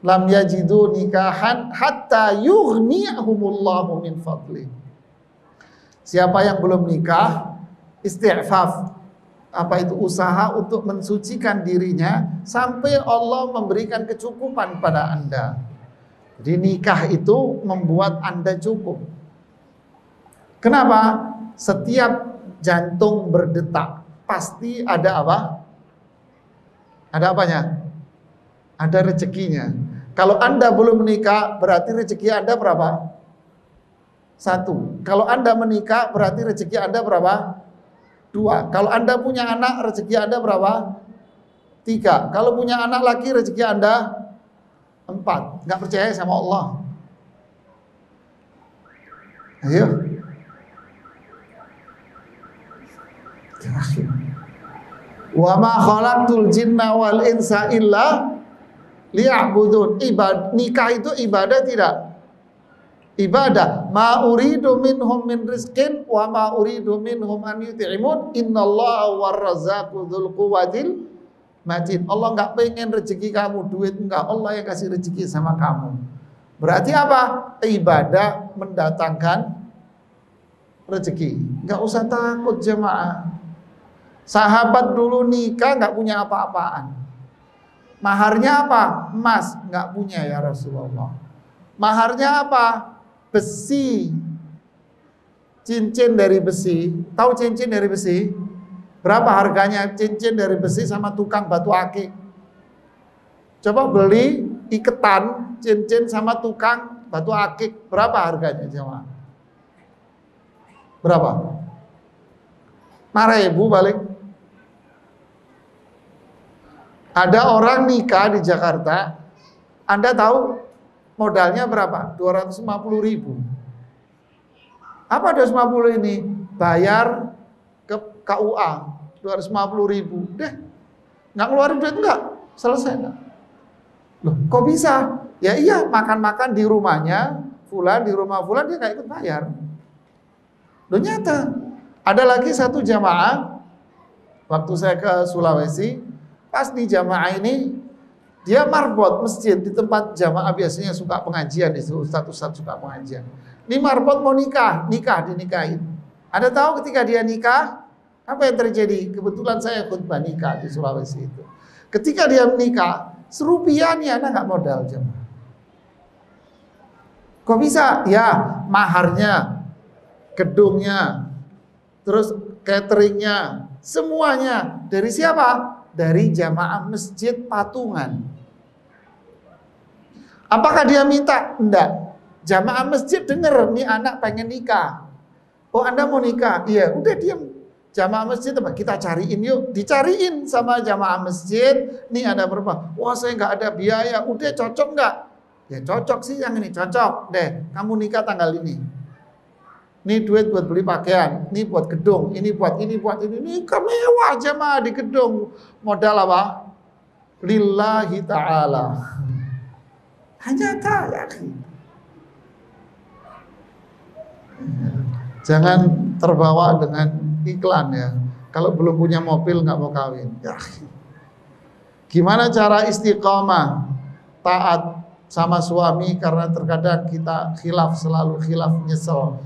lam yajidu nikahan hatta yughniyahumullahu min fadli. Siapa yang belum nikah, isti'faf, apa itu, usaha untuk mensucikan dirinya sampai Allah memberikan kecukupan pada Anda. Jadi nikah itu membuat Anda cukup. Kenapa? Setiap jantung berdetak pasti ada apa? Ada apanya? Ada rezekinya. Kalau Anda belum menikah, berarti rezeki Anda berapa? 1. Kalau Anda menikah, berarti rezeki Anda berapa? 2. Kalau Anda punya anak, rezeki Anda berapa? 3. Kalau punya anak lagi, rezeki Anda 4. Nggak percaya sama Allah? Ayo. Wa ma khalaqtul jinna wal insa illa liya'budun. Nikah itu ibadah tidak? Ibadah. Ma uridu minhum min rizqin wa ma uridu minhum an yut'imun innallaha warrazzaqu dzul quwwatil matin. Allah enggak pengen rezeki kamu duit, enggak. Allah yang kasih rezeki sama kamu. Berarti apa? Ibadah mendatangkan rezeki. Enggak usah takut jemaah. Sahabat dulu nikah enggak punya apa-apaan. Maharnya apa? Emas, enggak punya ya Rasulullah. Maharnya apa? Besi. Cincin dari besi. Tahu cincin dari besi? Berapa harganya cincin dari besi sama tukang batu akik? Coba beli iketan cincin sama tukang batu akik, berapa harganya jemaah? Berapa? 5.000 balik. Ada orang nikah di Jakarta, Anda tahu modalnya berapa? 250.000. Apa 250 ini? Bayar ke KUA 250.000. Deh, nggak ngeluarin duit enggak? Selesai enggak? Loh, kok bisa? Ya iya, makan-makan di rumahnya fulan, di rumah fulan, dia nggak ikut bayar. Loh nyata. Ada lagi satu jamaah, waktu saya ke Sulawesi, pas di jamaah ini, dia marbot masjid di tempat jamaah biasanya suka pengajian, itu ustadz-ustadz suka pengajian. Ini marbot mau nikah dinikahin. Anda tahu ketika dia nikah, apa yang terjadi? Kebetulan saya khutbah nikah di Sulawesi itu. Ketika dia menikah, serupiah nih anak nggak modal jemaah. Kok bisa? Ya, maharnya, gedungnya, terus cateringnya, semuanya dari siapa? Dari jamaah masjid patungan. Apakah dia minta? Enggak. Jamaah masjid dengar nih anak pengen nikah. Oh Anda mau nikah? Iya, udah diam. Jamaah masjid apa? Kita cariin yuk. Dicariin sama jamaah masjid. Nih ada berapa? Wah saya nggak ada biaya. Udah cocok nggak? Ya cocok sih yang ini. Cocok deh. Kamu nikah tanggal ini. Ini duit buat beli pakaian. Ini buat gedung. Ini buat ini buat ini. Ini mewah jamaah di gedung. Modal apa? lillahi ta'ala. Hanya ya. Jangan terbawa dengan iklan ya. Kalau belum punya mobil nggak mau kawin. Ya. Gimana cara istiqomah taat sama suami karena terkadang kita khilaf, selalu khilaf, nyesel.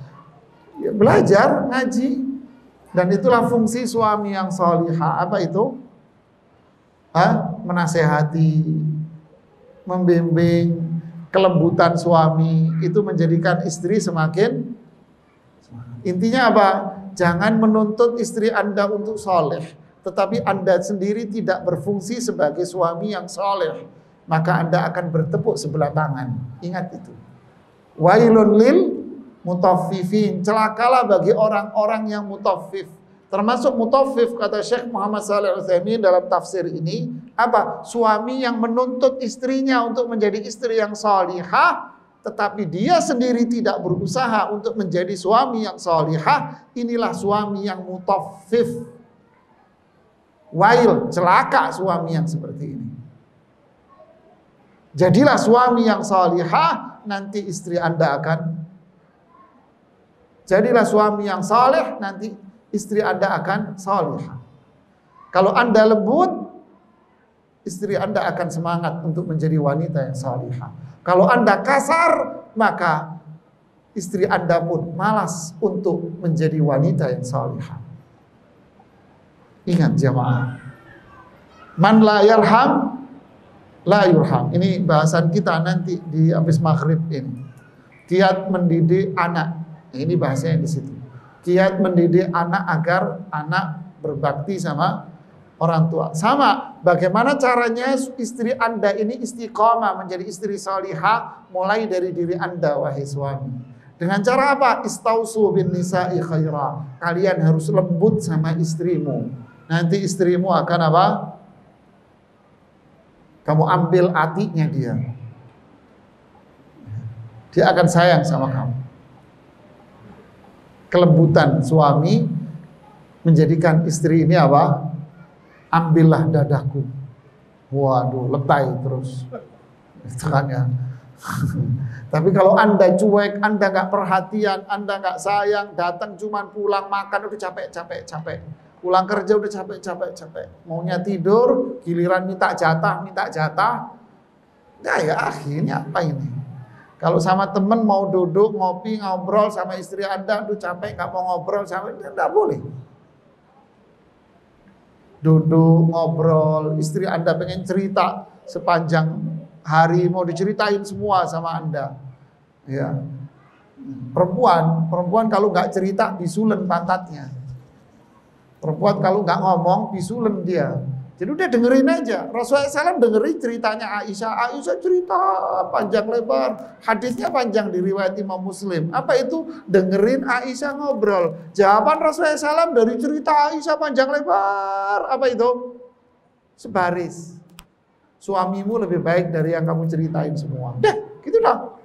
Ya, belajar, ngaji. Dan itulah fungsi suami yang salihah. Apa itu? Menasehati, membimbing, kelembutan suami itu menjadikan istri semakin. Intinya apa? Jangan menuntut istri Anda untuk soleh, tetapi Anda sendiri tidak berfungsi sebagai suami yang soleh, maka Anda akan bertepuk sebelah tangan. Ingat itu. Wailun lil mutaffifin, celakalah bagi orang-orang yang mutaffif. Termasuk mutaffif, kata Syekh Muhammad Shalih Al-Utsaimin dalam tafsir ini, apa? Suami yang menuntut istrinya untuk menjadi istri yang salihah, tetapi dia sendiri tidak berusaha untuk menjadi suami yang salihah. Inilah suami yang mutaffif. Wail, celaka suami yang seperti ini. Jadilah suami yang salihah, nanti istri Anda akan. Jadilah suami yang saleh, nanti istri Anda akan salihah. Kalau Anda lembut, istri Anda akan semangat untuk menjadi wanita yang salihah. Kalau Anda kasar, maka istri Anda pun malas untuk menjadi wanita yang salihah. Ingat jamaah, man la yarham la yurham. Ini bahasan kita nanti di habis maghrib ini. Kiat mendidik anak. Ini bahasanya di situ. Kiat mendidik anak agar anak berbakti sama orang tua. Sama, bagaimana caranya istri Anda ini istiqomah menjadi istri salihah, mulai dari diri Anda, wahai suami. Dengan cara apa? Istausu bin nisa'i khaira. Kalian harus lembut sama istrimu. Nanti istrimu akan apa? Kamu ambil hatinya dia. Dia akan sayang sama kamu. Kelembutan suami menjadikan istri ini apa? Ambillah dadaku. Waduh, lebay terus. Itu kan ya. Tapi kalau Anda cuek, Anda nggak perhatian, Anda nggak sayang, datang cuman pulang makan udah capek. Pulang kerja udah capek. Maunya tidur, giliran minta jatah. Nah ya akhirnya apa ini? Kalau sama temen mau duduk, ngopi, ngobrol sama istri Anda, aduh capek, nggak mau ngobrol sama dia, nggak boleh. Duduk, ngobrol, istri Anda pengen cerita sepanjang hari, mau diceritain semua sama Anda. Ya. Perempuan kalau nggak cerita, bisulen pantatnya. Perempuan kalau nggak ngomong, bisulen dia. Jadi udah dengerin aja. Rasulullah SAW dengerin ceritanya Aisyah. Aisyah cerita panjang lebar. Hadisnya panjang di riwayat Imam Muslim. Apa itu? Dengerin Aisyah ngobrol. Jawaban Rasulullah SAW dari cerita Aisyah panjang lebar. Apa itu? Sebaris. Suamimu lebih baik dari yang kamu ceritain semua. Dah, gitu dah.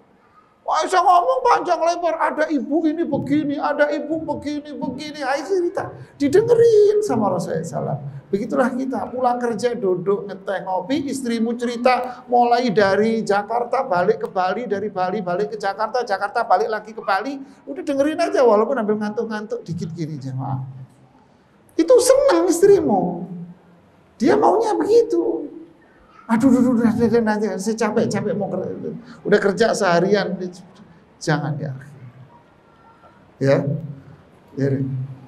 Aisyah ngomong panjang lebar. Ada ibu ini begini, ada ibu begini. Aisyah cerita. Didengerin sama Rasulullah SAW. Begitulah kita, pulang kerja, duduk, ngeteh, ngopi, istrimu cerita mulai dari Jakarta balik ke Bali, dari Bali balik ke Jakarta, Jakarta balik lagi ke Bali. Udah dengerin aja walaupun ambil ngantuk-ngantuk dikit gini jemaah. Itu senang istrimu. Dia maunya begitu. Aduh, nanti saya capek mau kerja. Udah kerja seharian, jangan ya. Ya.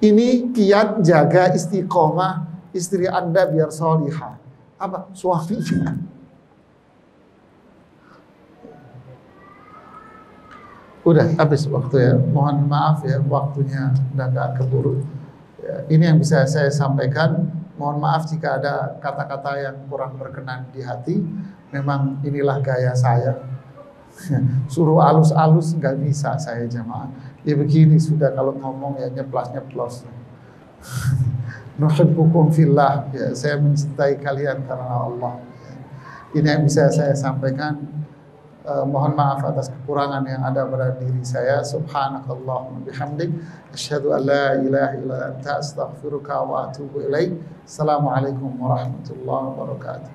Ini kiat jaga istiqomah istri Anda biar solihah. Apa? Suaminya. Udah habis waktu ya. Mohon maaf ya, waktunya udah gak keburu. Ya, ini yang bisa saya sampaikan. Mohon maaf jika ada kata-kata yang kurang berkenan di hati. Memang inilah gaya saya. Suruh alus-alus nggak bisa saya jemaah. Ya begini sudah, kalau ngomong ya nyeplos. Nuhibbukum fillah, ya, saya mencintai kalian karena Allah. Ini yang bisa saya sampaikan. Mohon maaf atas kekurangan yang ada pada diri saya. Subhanakallahumma bihamdik, asyhadu an la ilaha illa anta, astaghfiruka wa atubu ilaik. Assalamualaikum warahmatullahi wabarakatuh.